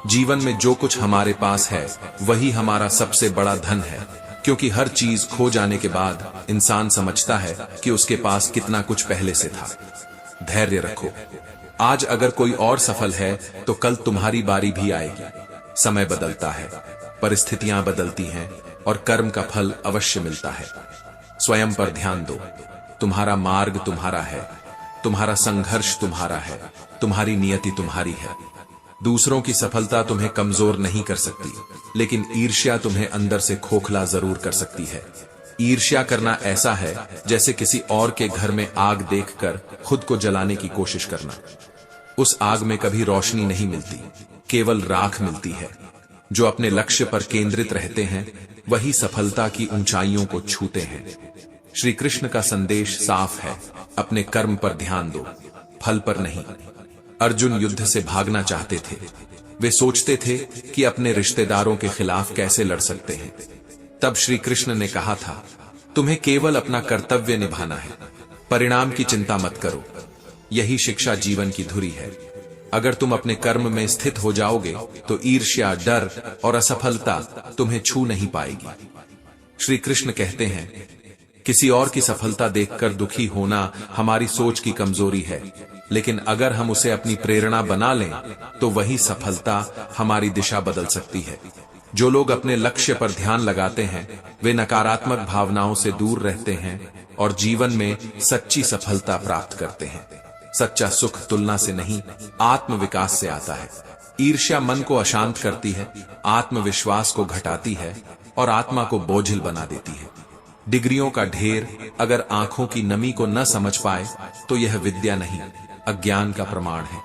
जीवन में जो कुछ हमारे पास है वही हमारा सबसे बड़ा धन है, क्योंकि हर चीज खो जाने के बाद इंसान समझता है कि उसके पास कितना कुछ पहले से था। धैर्य रखो। आज अगर कोई और सफल है तो कल तुम्हारी बारी भी आएगी। समय बदलता है, परिस्थितियां बदलती हैं और कर्म का फल अवश्य मिलता है। स्वयं पर ध्यान दो। तुम्हारा मार्ग तुम्हारा है, तुम्हारा संघर्ष तुम्हारा है, तुम्हारी नियति तुम्हारी है। दूसरों की सफलता तुम्हें कमजोर नहीं कर सकती, लेकिन ईर्ष्या तुम्हें अंदर से खोखला जरूर कर सकती है। ईर्ष्या करना ऐसा है जैसे किसी और के घर में आग देखकर खुद को जलाने की कोशिश करना। उस आग में कभी रोशनी नहीं मिलती, केवल राख मिलती है। जो अपने लक्ष्य पर केंद्रित रहते हैं वही सफलता की ऊंचाइयों को छूते हैं। श्री कृष्ण का संदेश साफ है, अपने कर्म पर ध्यान दो, फल पर नहीं। अर्जुन युद्ध से भागना चाहते थे। वे सोचते थे कि अपने रिश्तेदारों के खिलाफ कैसे लड़ सकते हैं। तब श्री कृष्ण ने कहा था, तुम्हें केवल अपना कर्तव्य निभाना है, परिणाम की चिंता मत करो। यही शिक्षा जीवन की धुरी है। अगर तुम अपने कर्म में स्थित हो जाओगे तो ईर्ष्या, डर और असफलता तुम्हें छू नहीं पाएगी। श्री कृष्ण कहते हैं, किसी और की सफलता देखकर दुखी होना हमारी सोच की कमजोरी है, लेकिन अगर हम उसे अपनी प्रेरणा बना लें तो वही सफलता हमारी दिशा बदल सकती है। जो लोग अपने लक्ष्य पर ध्यान लगाते हैं वे नकारात्मक भावनाओं से दूर रहते हैं और जीवन में सच्ची सफलता प्राप्त करते हैं। सच्चा सुख तुलना से नहीं, आत्मविकास से आता है। ईर्ष्या मन को अशांत करती है, आत्मविश्वास को घटाती है और आत्मा को बोझिल बना देती है। डिग्रियों का ढेर अगर आंखों की नमी को न समझ पाए तो यह विद्या नहीं, अज्ञान का प्रमाण है।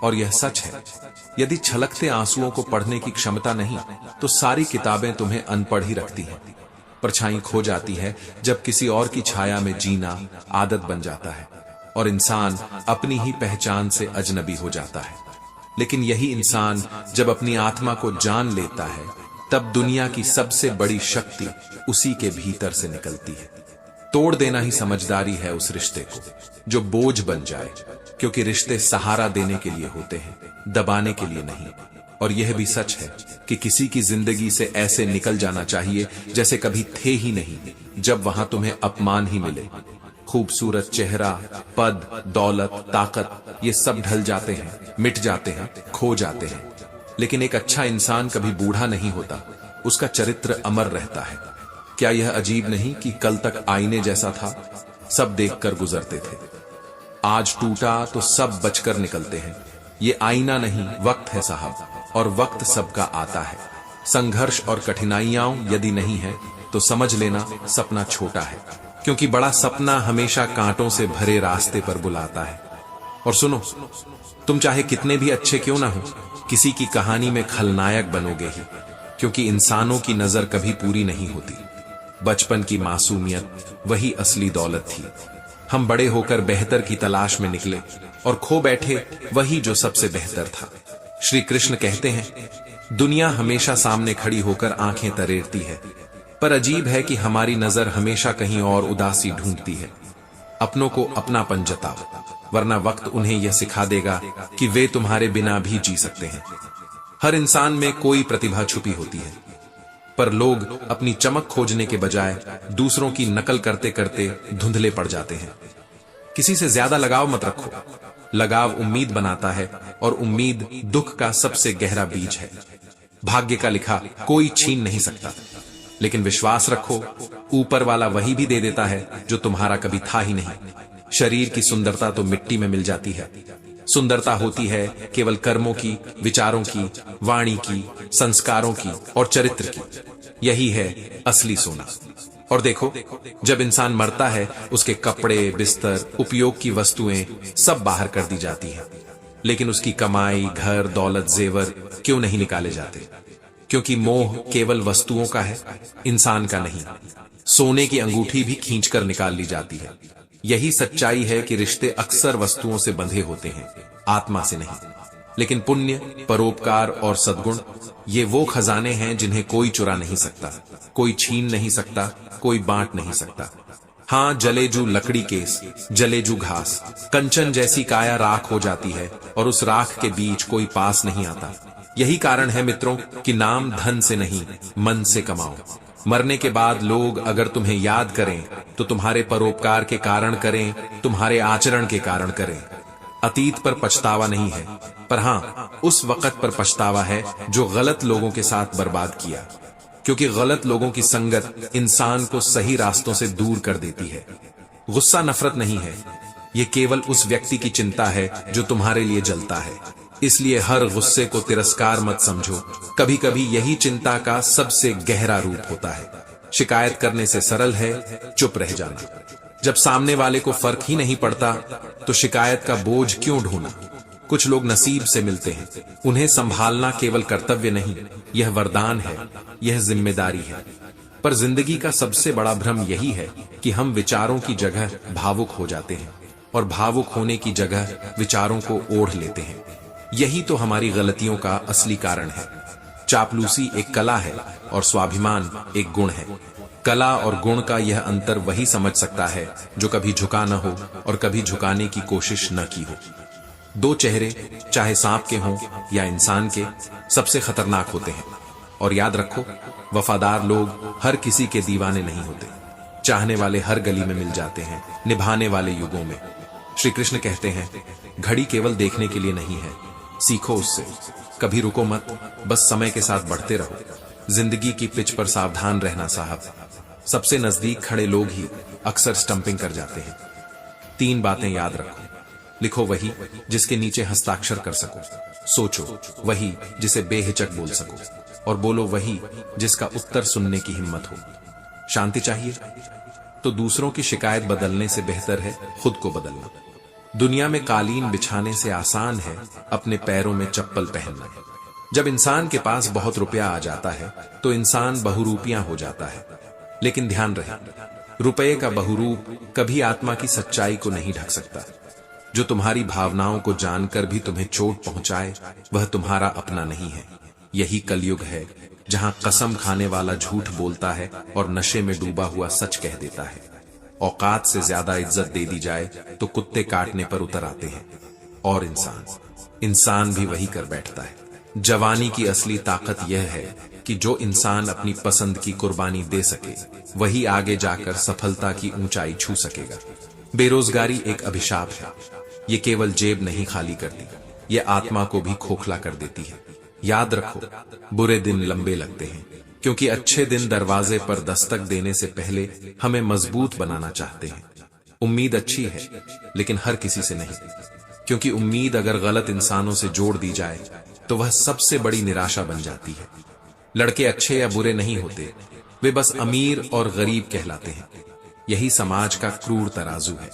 और यह सच है, यदि छलकते आंसुओं को पढ़ने की क्षमता नहीं तो सारी किताबें तुम्हें अनपढ़ ही रखती हैं। परछाई खो जाती है जब किसी और की छाया में जीना आदत बन जाता है और इंसान अपनी ही पहचान से अजनबी हो जाता है। लेकिन यही इंसान जब अपनी आत्मा को जान लेता है तब दुनिया की सबसे बड़ी शक्ति उसी के भीतर से निकलती है। तोड़ देना ही समझदारी है उस रिश्ते को जो बोझ बन जाए, क्योंकि रिश्ते सहारा देने के लिए होते हैं, दबाने के लिए नहीं। और यह भी सच है कि किसी की जिंदगी से ऐसे निकल जाना चाहिए जैसे कभी थे ही नहीं, जब वहां तुम्हें अपमान ही मिले। खूबसूरत चेहरा, पद, दौलत, ताकत, ये सब ढल जाते हैं, मिट जाते हैं, खो जाते हैं। लेकिन एक अच्छा इंसान कभी बूढ़ा नहीं होता, उसका चरित्र अमर रहता है। क्या यह अजीब नहीं कि कल तक आईने जैसा था, सब देखकर गुजरते थे, आज टूटा तो सब बचकर निकलते हैं। ये आईना नहीं, वक्त है साहब, और वक्त सबका आता है। संघर्ष और कठिनाइयां यदि नहीं है तो समझ लेना सपना छोटा है, क्योंकि बड़ा सपना हमेशा कांटों से भरे रास्ते पर बुलाता है। और सुनो, तुम चाहे कितने भी अच्छे क्यों ना हो, किसी की कहानी में खलनायक बनोगे ही, क्योंकि इंसानों की नजर कभी पूरी नहीं होती। बचपन की मासूमियत वही असली दौलत थी। हम बड़े होकर बेहतर की तलाश में निकले और खो बैठे वही जो सबसे बेहतर था। श्री कृष्ण कहते हैं, दुनिया हमेशा सामने खड़ी होकर आंखें तरेरती है, पर अजीब है कि हमारी नजर हमेशा कहीं और उदासी ढूंढती है। अपनों को अपनापन जताओ, वरना वक्त उन्हें यह सिखा देगा कि वे तुम्हारे बिना भी जी सकते हैं। हर इंसान में कोई प्रतिभा छुपी होती है, पर लोग अपनी चमक खोजने के बजाय दूसरों की नकल करते करते धुंधले पड़ जाते हैं। किसी से ज्यादा लगाव मत रखो। लगाव उम्मीद बनाता है, और उम्मीद दुख का सबसे गहरा बीज है। भाग्य का लिखा कोई छीन नहीं सकता, लेकिन विश्वास रखो, ऊपर वाला वही भी दे देता है जो तुम्हारा कभी था ही नहीं। शरीर की सुंदरता तो मिट्टी में मिल जाती है, सुंदरता होती है केवल कर्मों की, विचारों की, वाणी की, संस्कारों की और चरित्र की। यही है असली सोना। और देखो, जब इंसान मरता है, उसके कपड़े, बिस्तर, उपयोग की वस्तुएं सब बाहर कर दी जाती हैं, लेकिन उसकी कमाई, घर, दौलत, जेवर क्यों नहीं निकाले जाते? क्योंकि मोह केवल वस्तुओं का है, इंसान का नहीं। सोने की अंगूठी भी खींचकर निकाल ली जाती है। यही सच्चाई है कि रिश्ते अक्सर वस्तुओं से बंधे होते हैं, आत्मा से नहीं। लेकिन पुण्य, परोपकार और सद्गुण, ये वो खजाने हैं जिन्हें कोई चुरा नहीं सकता, कोई छीन नहीं सकता, कोई बांट नहीं सकता। हाँ, जलेजू लकड़ी केस, जलेजू घास, कंचन जैसी काया राख हो जाती है, और उस राख के बीच कोई पास नहीं आता। यही कारण है मित्रों कि नाम धन से नहीं, मन से कमाओ। मरने के बाद लोग अगर तुम्हें याद करें तो तुम्हारे परोपकार के कारण करें, तुम्हारे आचरण के कारण करें। अतीत पर पछतावा नहीं है, पर हाँ, उस वक्त पर पछतावा है जो गलत लोगों के साथ बर्बाद किया, क्योंकि गलत लोगों की संगत इंसान को सही रास्तों से दूर कर देती है। गुस्सा नफरत नहीं है, ये केवल उस व्यक्ति की चिंता है जो तुम्हारे लिए जलता है। इसलिए हर गुस्से को तिरस्कार मत समझो, कभी कभी यही चिंता का सबसे गहरा रूप होता है। शिकायत करने से सरल है चुप रह जाना। जब सामने वाले को फर्क ही नहीं पड़ता तो शिकायत का बोझ क्यों ढोना? कुछ लोग नसीब से मिलते हैं, उन्हें संभालना केवल कर्तव्य नहीं, यह वरदान है, यह जिम्मेदारी है। पर जिंदगी का सबसे बड़ा भ्रम यही है कि हम विचारों की जगह भावुक हो जाते हैं, और भावुक होने की जगह विचारों को ओढ़ लेते हैं। यही तो हमारी गलतियों का असली कारण है। चापलूसी एक कला है और स्वाभिमान एक गुण है। कला और गुण का यह अंतर वही समझ सकता है जो कभी झुका न हो और कभी झुकाने की कोशिश न की हो। दो चेहरे, चाहे सांप के हों या इंसान के, सबसे खतरनाक होते हैं। और याद रखो, वफादार लोग हर किसी के दीवाने नहीं होते। चाहने वाले हर गली में मिल जाते हैं, निभाने वाले युगों में। श्री कृष्ण कहते हैं, घड़ी केवल देखने के लिए नहीं है, सीखो उससे। कभी रुको मत, बस समय के साथ बढ़ते रहो। जिंदगी की पिच पर सावधान रहना साहब। सबसे नजदीक खड़े लोग ही अक्सर स्टंपिंग कर जाते हैं। 3 बातें याद रखो। लिखो वही जिसके नीचे हस्ताक्षर कर सको, सोचो वही जिसे बेहिचक बोल सको, और बोलो वही जिसका उत्तर सुनने की हिम्मत हो। शांति चाहिए तो दूसरों की शिकायत बदलने से बेहतर है खुद को बदलना। दुनिया में कालीन बिछाने से आसान है अपने पैरों में चप्पल पहनना। जब इंसान के पास बहुत रुपया आ जाता है तो इंसान बहुरूपियां हो जाता है। लेकिन ध्यान रहे, रुपये का बहुरूप कभी आत्मा की सच्चाई को नहीं ढक सकता। जो तुम्हारी भावनाओं को जानकर भी तुम्हें चोट पहुंचाए, वह तुम्हारा अपना नहीं है। यही कलयुग है जहां कसम खाने वाला झूठ बोलता है और नशे में डूबा हुआ सच कह देता है। औकात से ज्यादा इज्जत दे दी जाए तो कुत्ते काटने पर उतर आते हैं। और इंसान भी वही कर बैठता है। जवानी की असली ताकत यह है कि जो इंसान अपनी पसंद की कुर्बानी दे सके, वही आगे जाकर सफलता की ऊंचाई छू सकेगा। बेरोजगारी एक अभिशाप है। ये केवल जेब नहीं खाली करती, ये आत्मा को भी खोखला कर देती है। याद रखो, बुरे दिन लंबे लगते हैं, क्योंकि अच्छे दिन दरवाजे पर दस्तक देने से पहले हमें मजबूत बनाना चाहते हैं। उम्मीद अच्छी है, लेकिन हर किसी से नहीं, क्योंकि उम्मीद अगर गलत इंसानों से जोड़ दी जाए तो वह सबसे बड़ी निराशा बन जाती है। लड़के अच्छे या बुरे नहीं होते, वे बस अमीर और गरीब कहलाते हैं। यही समाज का क्रूर तराजू है।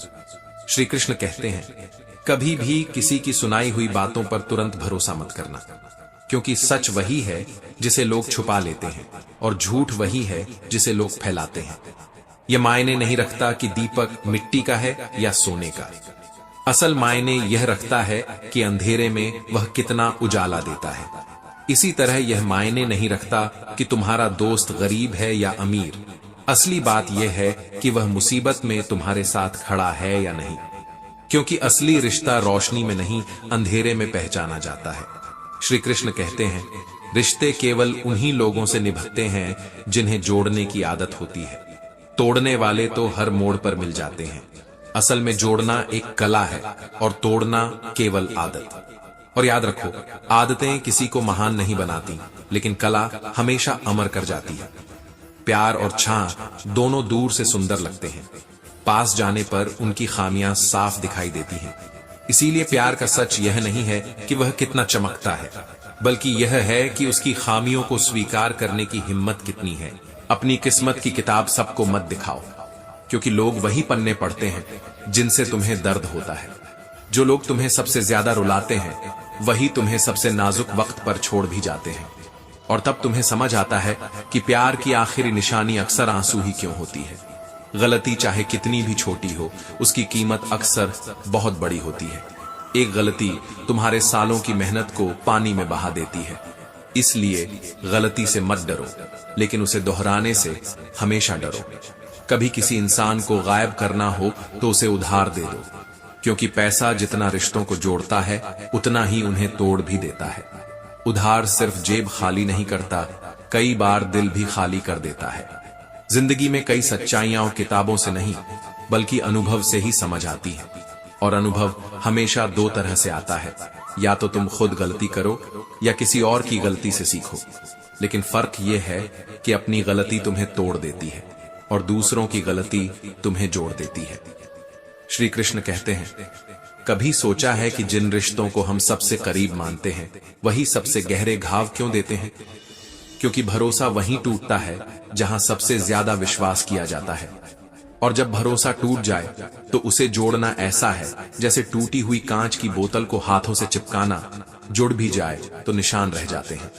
श्री कृष्ण कहते हैं, कभी भी किसी की सुनाई हुई बातों पर तुरंत भरोसा मत करना, क्योंकि सच वही है जिसे लोग छुपा लेते हैं और झूठ वही है जिसे लोग फैलाते हैं। यह मायने नहीं रखता कि दीपक मिट्टी का है या सोने का। असल मायने यह रखता है कि अंधेरे में वह कितना उजाला देता है। इसी तरह यह मायने नहीं रखता कि तुम्हारा दोस्त गरीब है या अमीर। असली बात यह है कि वह मुसीबत में तुम्हारे साथ खड़ा है या नहीं, क्योंकि असली रिश्ता रोशनी में नहीं, अंधेरे में पहचाना जाता है। श्री कृष्ण कहते हैं, रिश्ते केवल उन्हीं लोगों से निभते हैं जिन्हें जोड़ने की आदत होती है। तोड़ने वाले तो हर मोड़ पर मिल जाते हैं। असल में जोड़ना एक कला है और तोड़ना केवल आदत। और याद रखो, आदतें किसी को महान नहीं बनाती, लेकिन कला हमेशा अमर कर जाती है। प्यार और छां दोनों दूर से सुंदर लगते हैं, पास जाने पर उनकी खामियां साफ दिखाई देती हैं। इसीलिए प्यार का सच यह नहीं है कि वह कितना चमकता है, बल्कि यह है कि उसकी खामियों को स्वीकार करने की हिम्मत कितनी है। अपनी किस्मत की किताब सबको मत दिखाओ, क्योंकि लोग वही पन्ने पढ़ते हैं जिनसे तुम्हें दर्द होता है। जो लोग तुम्हें सबसे ज्यादा रुलाते हैं, वही तुम्हें सबसे नाजुक वक्त पर छोड़ भी जाते हैं। और तब तुम्हें समझ आता है कि प्यार की आखिरी निशानी अक्सर आंसू ही क्यों होती है। गलती चाहे कितनी भी छोटी हो, उसकी कीमत अक्सर बहुत बड़ी होती है। एक गलती तुम्हारे सालों की मेहनत को पानी में बहा देती है। इसलिए गलती से मत डरो, लेकिन उसे दोहराने से हमेशा डरो। कभी किसी इंसान को गायब करना हो तो उसे उधार दे दो, क्योंकि पैसा जितना रिश्तों को जोड़ता है, उतना ही उन्हें तोड़ भी देता है। उधार सिर्फ जेब खाली नहीं करता, कई बार दिल भी खाली कर देता है। जिंदगी में कई सच्चाइयां और किताबों से नहीं, बल्कि अनुभव से ही समझ आती है। और अनुभव हमेशा दो तरह से आता है, या तो तुम खुद गलती करो या किसी और की गलती से सीखो। लेकिन फर्क यह है कि अपनी गलती तुम्हें तोड़ देती है और दूसरों की गलती तुम्हें जोड़ देती है। श्री कृष्ण कहते हैं, कभी सोचा है कि जिन रिश्तों को हम सबसे करीब मानते हैं, वही सबसे गहरे घाव क्यों देते हैं? क्योंकि भरोसा वहीं टूटता है जहां सबसे ज्यादा विश्वास किया जाता है। और जब भरोसा टूट जाए तो उसे जोड़ना ऐसा है जैसे टूटी हुई कांच की बोतल को हाथों से चिपकाना। जुड़ भी जाए तो निशान रह जाते हैं।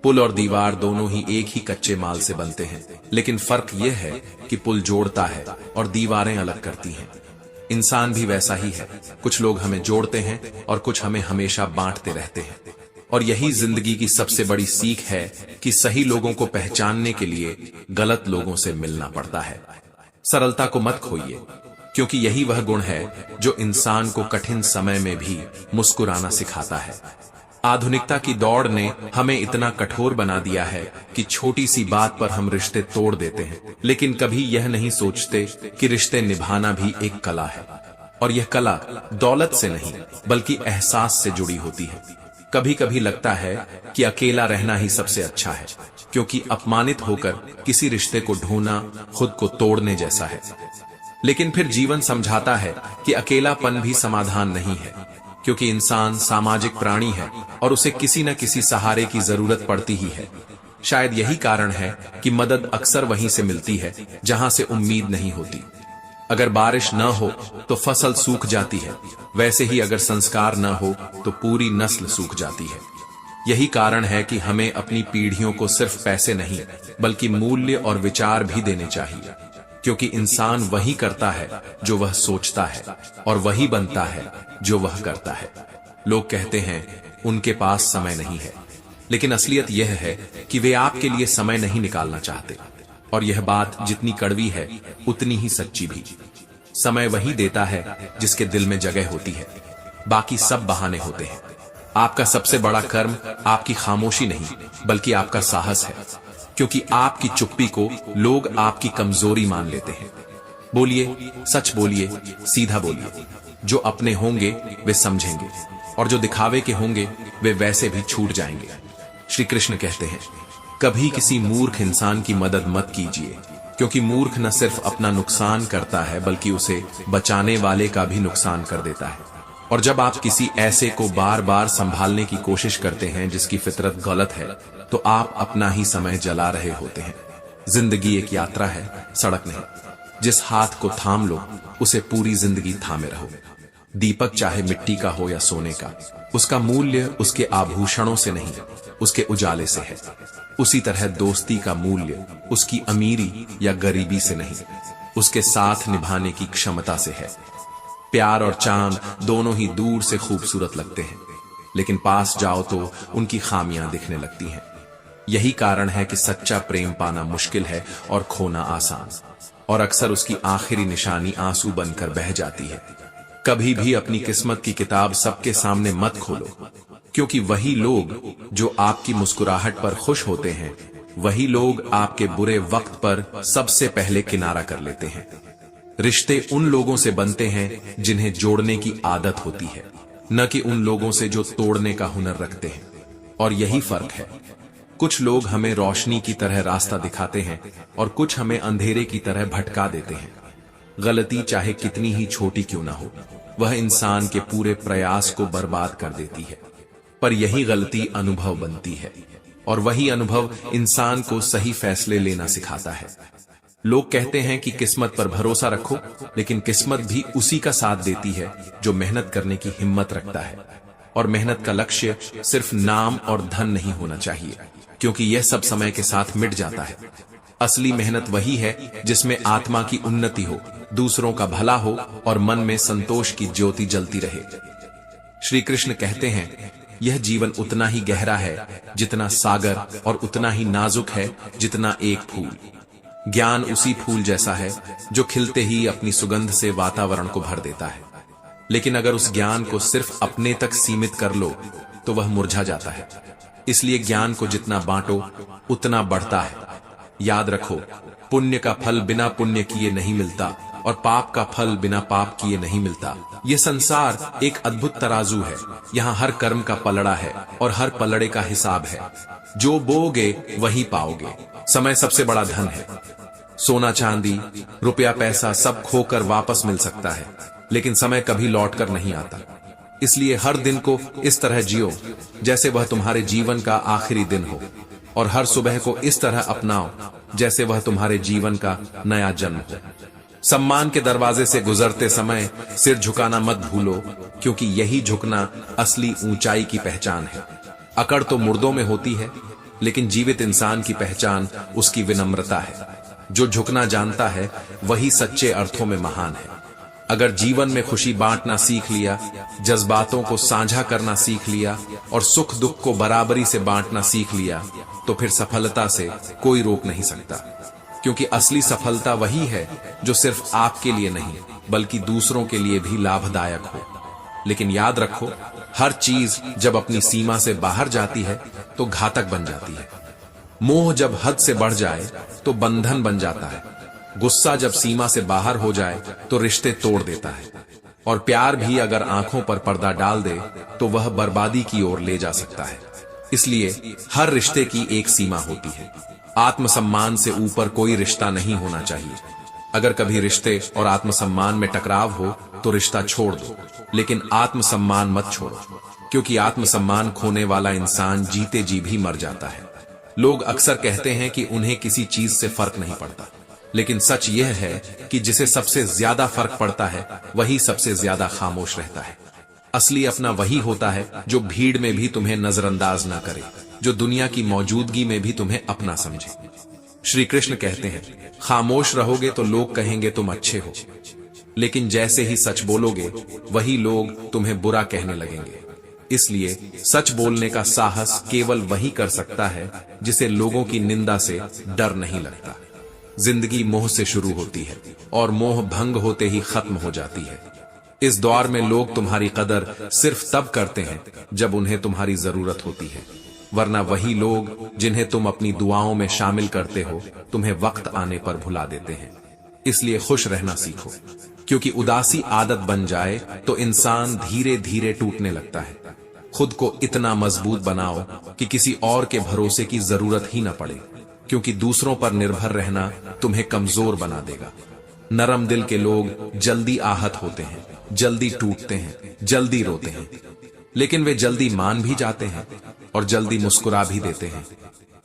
पुल और दीवार दोनों ही एक ही कच्चे माल से बनते हैं, लेकिन फर्क यह है कि पुल जोड़ता है और दीवारें अलग करती हैं। इंसान भी वैसा ही है, कुछ लोग हमें जोड़ते हैं और कुछ हमें हमेशा बांटते रहते हैं। और यही जिंदगी की सबसे बड़ी सीख है कि सही लोगों को पहचानने के लिए गलत लोगों से मिलना पड़ता है। सरलता को मत खोइए, क्योंकि यही वह गुण है जो इंसान को कठिन समय में भी मुस्कुराना सिखाता है। आधुनिकता की दौड़ ने हमें इतना कठोर बना दिया है कि छोटी सी बात पर हम रिश्ते तोड़ देते हैं, लेकिन कभी यह नहीं सोचते कि रिश्ते निभाना भी एक कला है। और यह कला दौलत से नहीं, बल्कि एहसास से जुड़ी होती है। कभी कभी लगता है कि अकेला रहना ही सबसे अच्छा है, क्योंकि अपमानित होकर किसी रिश्ते को ढोना खुद को तोड़ने जैसा है। लेकिन फिर जीवन समझाता है कि अकेलापन भी समाधान नहीं है, क्योंकि इंसान सामाजिक प्राणी है और उसे किसी न किसी सहारे की जरूरत पड़ती ही है। शायद यही कारण है कि मदद अक्सर वहीं से मिलती है जहां से उम्मीद नहीं होती। अगर बारिश न हो तो फसल सूख जाती है, वैसे ही अगर संस्कार न हो तो पूरी नस्ल सूख जाती है। यही कारण है कि हमें अपनी पीढ़ियों को सिर्फ पैसे नहीं, बल्कि मूल्य और विचार भी देने चाहिए, क्योंकि इंसान वही करता है जो वह सोचता है और वही बनता है जो वह करता है। लोग कहते हैं उनके पास समय नहीं है, लेकिन असलियत यह है कि वे आपके लिए समय नहीं निकालना चाहते। और यह बात जितनी कड़वी है उतनी ही सच्ची भी। समय वही देता है जिसके दिल में जगह होती है, बाकी सब बहाने होते हैं। आपका सबसे बड़ा कर्म आपकी खामोशी नहीं, बल्कि आपका साहस है, क्योंकि आपकी चुप्पी को लोग आपकी कमजोरी मान लेते हैं। बोलिए, सच बोलिए, सीधा बोलिए। जो अपने होंगे वे समझेंगे, और जो दिखावे के होंगे वे वैसे भी छूट जाएंगे। श्री कृष्ण कहते हैं, कभी किसी मूर्ख इंसान की मदद मत कीजिए, क्योंकि मूर्ख न सिर्फ अपना नुकसान करता है बल्कि उसे बचाने वाले का भी नुकसान कर देता है। और जब आप किसी ऐसे को बार बार संभालने की कोशिश करते हैं जिसकी फितरत गलत है, तो आप अपना ही समय जला रहे होते हैं। जिंदगी एक यात्रा है, सड़क नहीं। जिस हाथ को थाम लो उसे पूरी जिंदगी थामे रहो। दीपक चाहे मिट्टी का हो या सोने का, उसका मूल्य उसके आभूषणों से नहीं, उसके उजाले से है। उसी तरह दोस्ती का मूल्य उसकी अमीरी या गरीबी से नहीं, उसके साथ निभाने की क्षमता से है। प्यार और चांद दोनों ही दूर से खूबसूरत लगते हैं, लेकिन पास जाओ तो उनकी खामियां दिखने लगती हैं। यही कारण है कि सच्चा प्रेम पाना मुश्किल है और खोना आसान, और अक्सर उसकी आखिरी निशानी आंसू बनकर बह जाती है। कभी भी अपनी किस्मत की किताब सबके सामने मत खोलो, क्योंकि वही लोग जो आपकी मुस्कुराहट पर खुश होते हैं, वही लोग आपके बुरे वक्त पर सबसे पहले किनारा कर लेते हैं। रिश्ते उन लोगों से बनते हैं जिन्हें जोड़ने की आदत होती है, न कि उन लोगों से जो तोड़ने का हुनर रखते हैं। और यही फर्क है। कुछ लोग हमें रोशनी की तरह रास्ता दिखाते हैं और कुछ हमें अंधेरे की तरह भटका देते हैं। गलती चाहे कितनी ही छोटी क्यों ना हो, वह इंसान के पूरे प्रयास को बर्बाद कर देती है। पर यही गलती अनुभव बनती है, और वही अनुभव इंसान को सही फैसले लेना सिखाता है। लोग कहते हैं कि किस्मत पर भरोसा रखो, लेकिन किस्मत भी उसी का साथ देती है जो मेहनत करने की हिम्मत रखता है। और मेहनत का लक्ष्य सिर्फ नाम और धन नहीं होना चाहिए, क्योंकि यह सब समय के साथ मिट जाता है। असली मेहनत वही है जिसमें आत्मा की उन्नति हो, दूसरों का भला हो और मन में संतोष की ज्योति जलती रहे। श्री कृष्ण कहते हैं, यह जीवन उतना ही गहरा है जितना सागर, और उतना ही नाजुक है जितना एक फूल। ज्ञान उसी फूल जैसा है जो खिलते ही अपनी सुगंध से वातावरण को भर देता है, लेकिन अगर उस ज्ञान को सिर्फ अपने तक सीमित कर लो तो वह मुरझा जाता है। इसलिए ज्ञान को जितना बांटो उतना बढ़ता है। याद रखो, पुण्य का फल बिना पुण्य किए नहीं मिलता, और पाप का फल बिना पाप किए नहीं मिलता। यह संसार एक अद्भुत तराजू है। यहाँ हर कर्म का पलड़ा है और हर पलड़े का हिसाब है। जो बोगे वही पाओगे। समय सबसे बड़ा धन है। सोना चांदी, रुपया पैसा सब खोकर वापस मिल सकता है, लेकिन समय कभी लौटकर नहीं आता। इसलिए हर दिन को इस तरह जियो जैसे वह तुम्हारे जीवन का आखिरी दिन हो, और हर सुबह को इस तरह अपनाओ जैसे वह तुम्हारे जीवन का नया जन्म हो। सम्मान के दरवाजे से गुजरते समय सिर झुकाना मत भूलो, क्योंकि यही झुकना असली ऊंचाई की पहचान है। अकड़ तो मुर्दों में होती है, लेकिन जीवित इंसान की पहचान उसकी विनम्रता है। जो झुकना जानता है वही सच्चे अर्थों में महान है। अगर जीवन में खुशी बांटना सीख लिया, जज्बातों को साझा करना सीख लिया और सुख दुख को बराबरी से बांटना सीख लिया, तो फिर सफलता से कोई रोक नहीं सकता। क्योंकि असली सफलता वही है जो सिर्फ आपके लिए नहीं बल्कि दूसरों के लिए भी लाभदायक हो। लेकिन याद रखो, हर चीज जब अपनी सीमा से बाहर जाती है तो घातक बन जाती है। मोह जब हद से बढ़ जाए तो बंधन बन जाता है। गुस्सा जब सीमा से बाहर हो जाए तो रिश्ते तोड़ देता है। और प्यार भी अगर आंखों पर पर्दा डाल दे तो वह बर्बादी की ओर ले जा सकता है। इसलिए हर रिश्ते की एक सीमा होती है। आत्मसम्मान से ऊपर कोई रिश्ता नहीं होना चाहिए। अगर कभी रिश्ते और आत्मसम्मान में टकराव हो तो रिश्ता छोड़ दो, लेकिन आत्मसम्मान मत छोड़ो, क्योंकि आत्मसम्मान खोने वाला इंसान जीते जी भी मर जाता है। लोग अक्सर कहते हैं कि उन्हें किसी चीज से फर्क नहीं पड़ता, लेकिन सच यह है कि जिसे सबसे ज्यादा फर्क पड़ता है वही सबसे ज्यादा खामोश रहता है। असली अपना वही होता है जो भीड़ में भी तुम्हें नजरअंदाज ना करे, जो दुनिया की मौजूदगी में भी तुम्हें अपना समझे। श्री कृष्ण कहते हैं, खामोश रहोगे तो लोग कहेंगे तुम अच्छे हो, लेकिन जैसे ही सच बोलोगे वही लोग तुम्हें बुरा कहने लगेंगे। इसलिए सच बोलने का साहस केवल वही कर सकता है जिसे लोगों की निंदा से डर नहीं लगता। जिंदगी मोह से शुरू होती है और मोह भंग होते ही खत्म हो जाती है। इस दौर में लोग तुम्हारी कदर सिर्फ तब करते हैं जब उन्हें तुम्हारी जरूरत होती है, वरना वही लोग जिन्हें तुम अपनी दुआओं में शामिल करते हो तुम्हें वक्त आने पर भुला देते हैं। इसलिए खुश रहना सीखो, क्योंकि उदासी आदत बन जाए तो इंसान धीरे धीरे टूटने लगता है। खुद को इतना मजबूत बनाओ कि किसी और के भरोसे की जरूरत ही न पड़े, क्योंकि दूसरों पर निर्भर रहना तुम्हें कमजोर बना देगा। नरम दिल के लोग जल्दी आहत होते हैं, जल्दी टूटते हैं, जल्दी रोते हैं, लेकिन वे जल्दी मान भी जाते हैं और जल्दी मुस्कुरा भी देते हैं।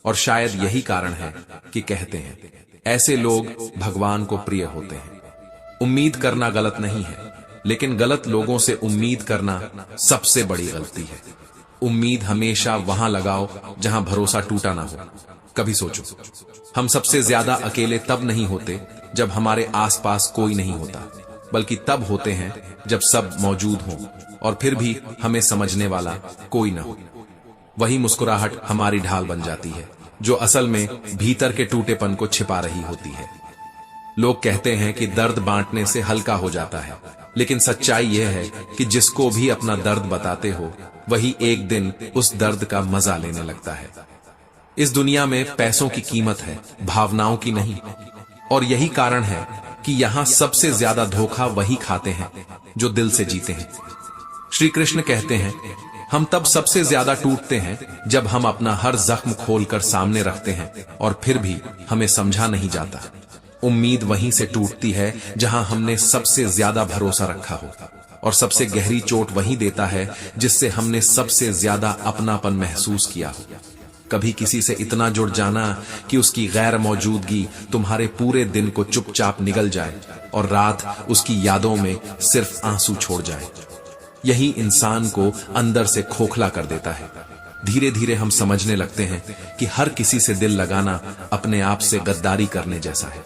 और शायद यही कारण है कि कहते हैं ऐसे लोग भगवान को प्रिय होते हैं। उम्मीद करना गलत नहीं है, लेकिन गलत लोगों से उम्मीद करना सबसे बड़ी गलती है। उम्मीद हमेशा वहां लगाओ जहां भरोसा टूटा ना हो। कभी सोचो, हम सबसे ज्यादा अकेले तब नहीं होते जब हमारे आसपास कोई नहीं होता, बल्कि तब होते हैं जब सब मौजूद हों और फिर भी हमें समझने वाला कोई ना हो। वही मुस्कुराहट हमारी ढाल बन जाती है, जो असल में भीतर के टूटेपन को छिपा रही होती है। लोग कहते हैं कि दर्द बांटने से हल्का हो जाता है, लेकिन सच्चाई यह है कि जिसको भी अपना दर्द बताते हो, वही एक दिन उस दर्द का मजा लेने लगता है। इस दुनिया में पैसों की कीमत है, भावनाओं की नहीं। और यही कारण है कि यहां सबसे ज्यादा धोखा वही खाते हैं जो दिल से जीते हैं। श्री कृष्ण कहते हैं, हम तब सबसे ज्यादा टूटते हैं जब हम अपना हर जख्म खोलकर सामने रखते हैं और फिर भी हमें समझा नहीं जाता। उम्मीद वहीं से टूटती है जहां हमने सबसे ज्यादा भरोसा रखा हो, और सबसे गहरी चोट वहीं देता है जिससे हमने सबसे ज्यादा अपनापन महसूस किया हो। कभी किसी से इतना जुड़ जाना कि उसकी गैर मौजूदगी तुम्हारे पूरे दिन को चुपचाप निगल जाए और रात उसकी यादों में सिर्फ आंसू छोड़ जाए। यही इंसान को अंदर से खोखला कर देता है। धीरे धीरे हम समझने लगते हैं कि हर किसी से दिल लगाना अपने आप से गद्दारी करने जैसा है।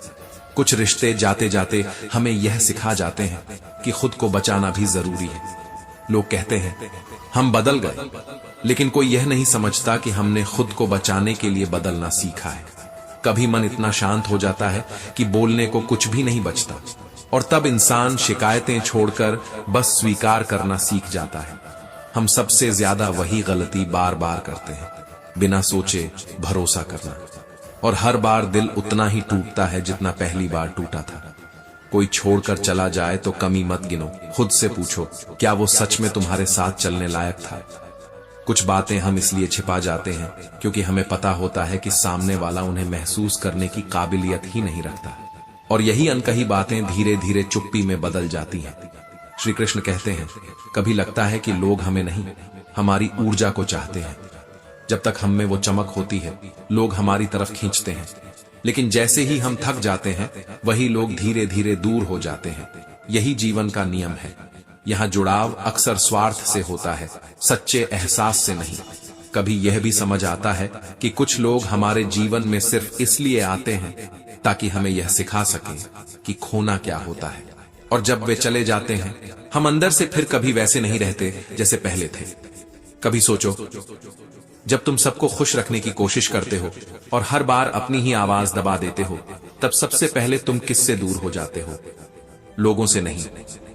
कुछ रिश्ते जाते जाते हमें यह सिखा जाते हैं कि खुद को बचाना भी जरूरी है। लोग कहते हैं हम बदल गए, लेकिन कोई यह नहीं समझता कि हमने खुद को बचाने के लिए बदलना सीखा है। कभी मन इतना शांत हो जाता है कि बोलने को कुछ भी नहीं बचता, और तब इंसान शिकायतें छोड़कर बस स्वीकार करना सीख जाता है। हम सबसे ज्यादा वही गलती बार बार करते हैं, बिना सोचे भरोसा करना, और हर बार दिल उतना ही टूटता है जितना पहली बार टूटा था। कोई छोड़कर चला जाए तो कमी मत गिनो, खुद से पूछो क्या वो सच में तुम्हारे साथ चलने लायक था। कुछ बातें हम इसलिए छिपा जाते हैं क्योंकि हमें पता होता है कि सामने वाला उन्हें महसूस करने की काबिलियत ही नहीं रखता, और यही अनकही बातें धीरे धीरे चुप्पी में बदल जाती हैं। श्री कृष्ण कहते हैं, कभी लगता है कि लोग हमें नहीं, हमारी ऊर्जा को चाहते हैं। जब तक हम में वो चमक होती है, लोग हमारी तरफ खींचते हैं, लेकिन जैसे ही हम थक जाते हैं, वही लोग धीरे धीरे दूर हो जाते हैं। यही जीवन का नियम है। यहाँ जुड़ाव अक्सर स्वार्थ से होता है, सच्चे एहसास से नहीं। कभी यह भी समझ आता है कि कुछ लोग हमारे जीवन में सिर्फ इसलिए आते हैं ताकि हमें यह सिखा सकें कि खोना क्या होता है, और जब वे चले जाते हैं, हम अंदर से फिर कभी वैसे नहीं रहते जैसे पहले थे। कभी सोचो, जब तुम सबको खुश रखने की कोशिश करते हो और हर बार अपनी ही आवाज दबा देते हो, तब सबसे पहले तुम किससे दूर हो जाते हो? लोगों से नहीं,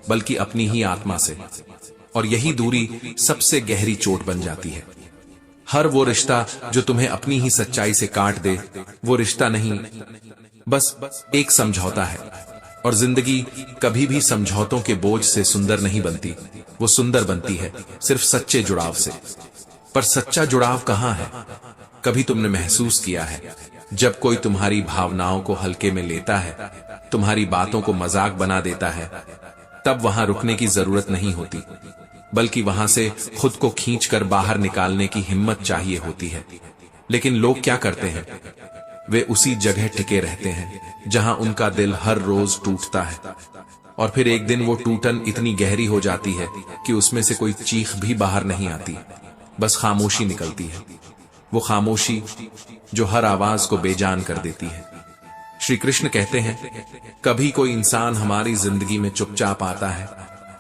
बल्कि अपनी ही आत्मा से। और यही दूरी सबसे गहरी चोट बन जाती है। हर वो रिश्ता जो तुम्हें अपनी ही सच्चाई से काट दे, वो रिश्ता नहीं, बस एक समझौता है। और जिंदगी कभी भी समझौतों के बोझ से सुंदर नहीं बनती, वो सुंदर बनती है सिर्फ सच्चे जुड़ाव से। पर सच्चा जुड़ाव कहाँ है? कभी तुमने महसूस किया है, जब कोई तुम्हारी भावनाओं को हल्के में लेता है, तुम्हारी बातों को मजाक बना देता है, तब वहां रुकने की जरूरत नहीं होती, बल्कि वहां से खुद को खींचकर बाहर निकालने की हिम्मत चाहिए होती है। लेकिन लोग क्या करते हैं? वे उसी जगह टिके रहते हैं जहां उनका दिल हर रोज टूटता है, और फिर एक दिन वो टूटन इतनी गहरी हो जाती है कि उसमें से कोई चीख भी बाहर नहीं आती, बस खामोशी निकलती है। वो खामोशी जो हर आवाज को बेजान कर देती है। श्री कृष्ण कहते हैं, कभी कोई इंसान हमारी जिंदगी में चुपचाप आता है,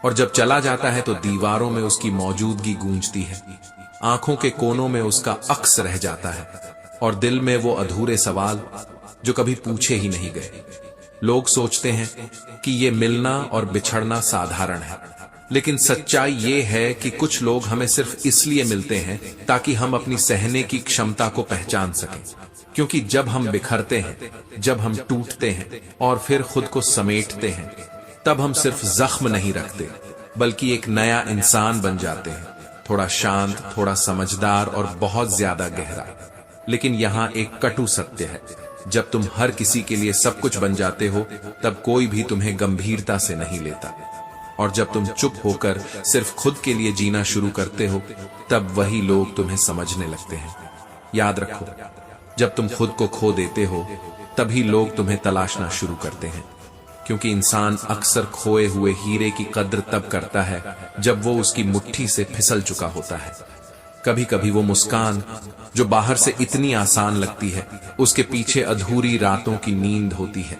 और जब चला जाता है तो दीवारों में उसकी मौजूदगी गूंजती है, आंखों के कोनों में उसका अक्स रह जाता है, और दिल में वो अधूरे सवाल जो कभी पूछे ही नहीं गए। लोग सोचते हैं कि ये मिलना और बिछड़ना साधारण है, लेकिन सच्चाई ये है कि कुछ लोग हमें सिर्फ इसलिए मिलते हैं ताकि हम अपनी सहने की क्षमता को पहचान सकें। क्योंकि जब हम बिखरते हैं, जब हम टूटते हैं और फिर खुद को समेटते हैं, तब हम सिर्फ जख्म नहीं रखते बल्कि एक नया इंसान बन जाते हैं, थोड़ा शांत, थोड़ा समझदार और बहुत ज्यादा गहरा। लेकिन यहाँ एक कटु सत्य है, जब तुम हर किसी के लिए सब कुछ बन जाते हो तब कोई भी तुम्हें गंभीरता से नहीं लेता, और जब तुम चुप होकर सिर्फ खुद के लिए जीना शुरू करते हो तब वही लोग तुम्हें समझने लगते हैं। याद रखो, जब तुम खुद को खो देते हो तभी लोग तुम्हें तलाशना शुरू करते हैं, क्योंकि इंसान अक्सर खोए हुए हीरे की कद्र तब करता है जब वो उसकी मुट्ठी से फिसल चुका होता है। कभी कभी वो मुस्कान जो बाहर से इतनी आसान लगती है, उसके पीछे अधूरी रातों की नींद होती है,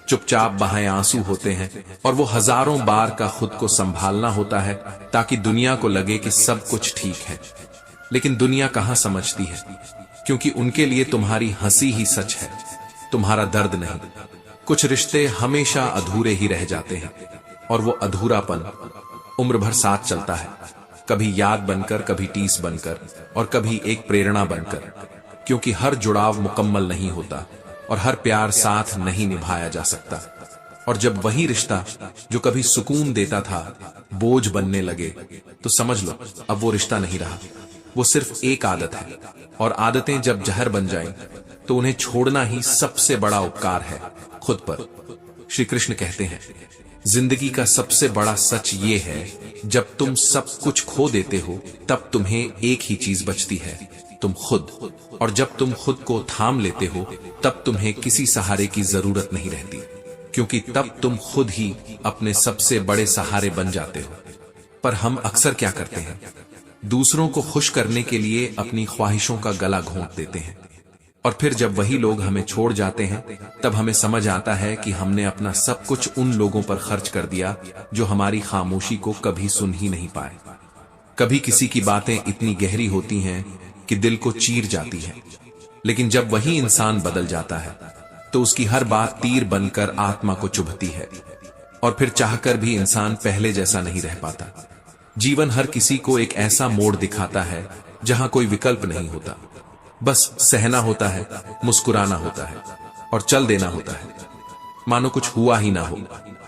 चुपचाप बहाए आंसू होते हैं, और वो हजारों बार का खुद को संभालना होता है ताकि दुनिया को लगे कि सब कुछ ठीक है। लेकिन दुनिया कहां समझती है, क्योंकि उनके लिए तुम्हारी हंसी ही सच है, तुम्हारा दर्द नहीं। कुछ रिश्ते हमेशा अधूरे ही रह जाते हैं, और वो अधूरापन उम्र भर साथ चलता है, कभी याद बनकर, कभी टीस बनकर, और कभी एक प्रेरणा बनकर, क्योंकि हर जुड़ाव मुकम्मल नहीं होता और हर प्यार साथ नहीं निभाया जा सकता। और जब वही रिश्ता जो कभी सुकून देता था बोझ बनने लगे, तो समझ लो अब वो रिश्ता नहीं रहा, वो सिर्फ एक आदत है, और आदतें जब जहर बन जाएं, तो उन्हें छोड़ना ही सबसे बड़ा उपकार है खुद पर। श्री कृष्ण कहते हैं, जिंदगी का सबसे बड़ा सच ये है, जब तुम सब कुछ खो देते हो तब तुम्हें एक ही चीज बचती है, तुम खुद। और जब तुम खुद को थाम लेते हो तब तुम्हें किसी सहारे की जरूरत नहीं रहती, क्योंकि तब तुम खुद ही अपने सबसे बड़े सहारे बन जाते हो। पर हम अक्सर क्या करते हैं, दूसरों को खुश करने के लिए अपनी ख्वाहिशों का गला घोंट देते हैं, और फिर जब वही लोग हमें छोड़ जाते हैं तब हमें समझ आता है कि हमने अपना सब कुछ उन लोगों पर खर्च कर दिया जो हमारी खामोशी को कभी सुन ही नहीं पाए। कभी किसी की बातें इतनी गहरी होती हैं कि दिल को चीर जाती है, लेकिन जब वही इंसान बदल जाता है तो उसकी हर बात तीर बनकर आत्मा को चुभती है, और फिर चाहकर भी इंसान पहले जैसा नहीं रह पाता। जीवन हर किसी को एक ऐसा मोड़ दिखाता है जहां कोई विकल्प नहीं होता, बस सहना होता है, मुस्कुराना होता है और चल देना होता है, मानो कुछ हुआ ही ना हो,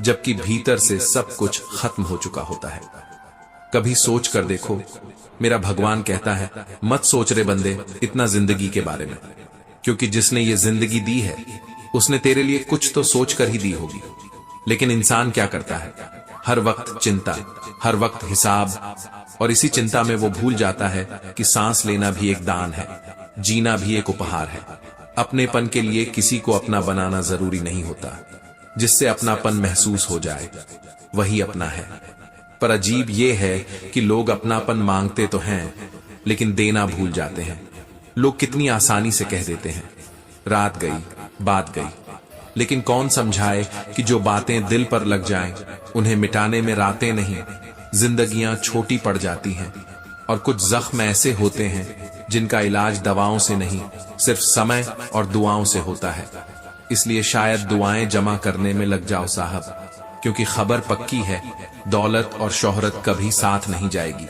जबकि भीतर से सब कुछ खत्म हो चुका होता है। कभी सोच कर देखो, मेरा भगवान कहता है, मत सोच रे बंदे इतना जिंदगी के बारे में, क्योंकि जिसने ये जिंदगी दी है उसने तेरे लिए कुछ तो सोच कर ही दी होगी। लेकिन इंसान क्या करता है, हर वक्त चिंता, हर वक्त हिसाब, और इसी चिंता में वो भूल जाता है कि सांस लेना भी एक दान है, जीना भी एक उपहार है। अपनेपन के लिए किसी को अपना बनाना जरूरी नहीं होता, जिससे अपनापन महसूस हो जाए वही अपना है। पर अजीब ये है कि लोग अपनापन मांगते तो हैं लेकिन देना भूल जाते हैं। लोग कितनी आसानी से कह देते हैं, रात गई बात गई, लेकिन कौन समझाए कि जो बातें दिल पर लग जाएं, उन्हें मिटाने में रातें नहीं, जिंदगियां छोटी पड़ जाती हैं। और कुछ जख्म ऐसे होते हैं जिनका इलाज दवाओं से नहीं, सिर्फ समय और दुआओं से होता है। इसलिए शायद दुआएं जमा करने में लग जाओ साहब, क्योंकि खबर पक्की है, दौलत और शोहरत कभी साथ नहीं जाएगी।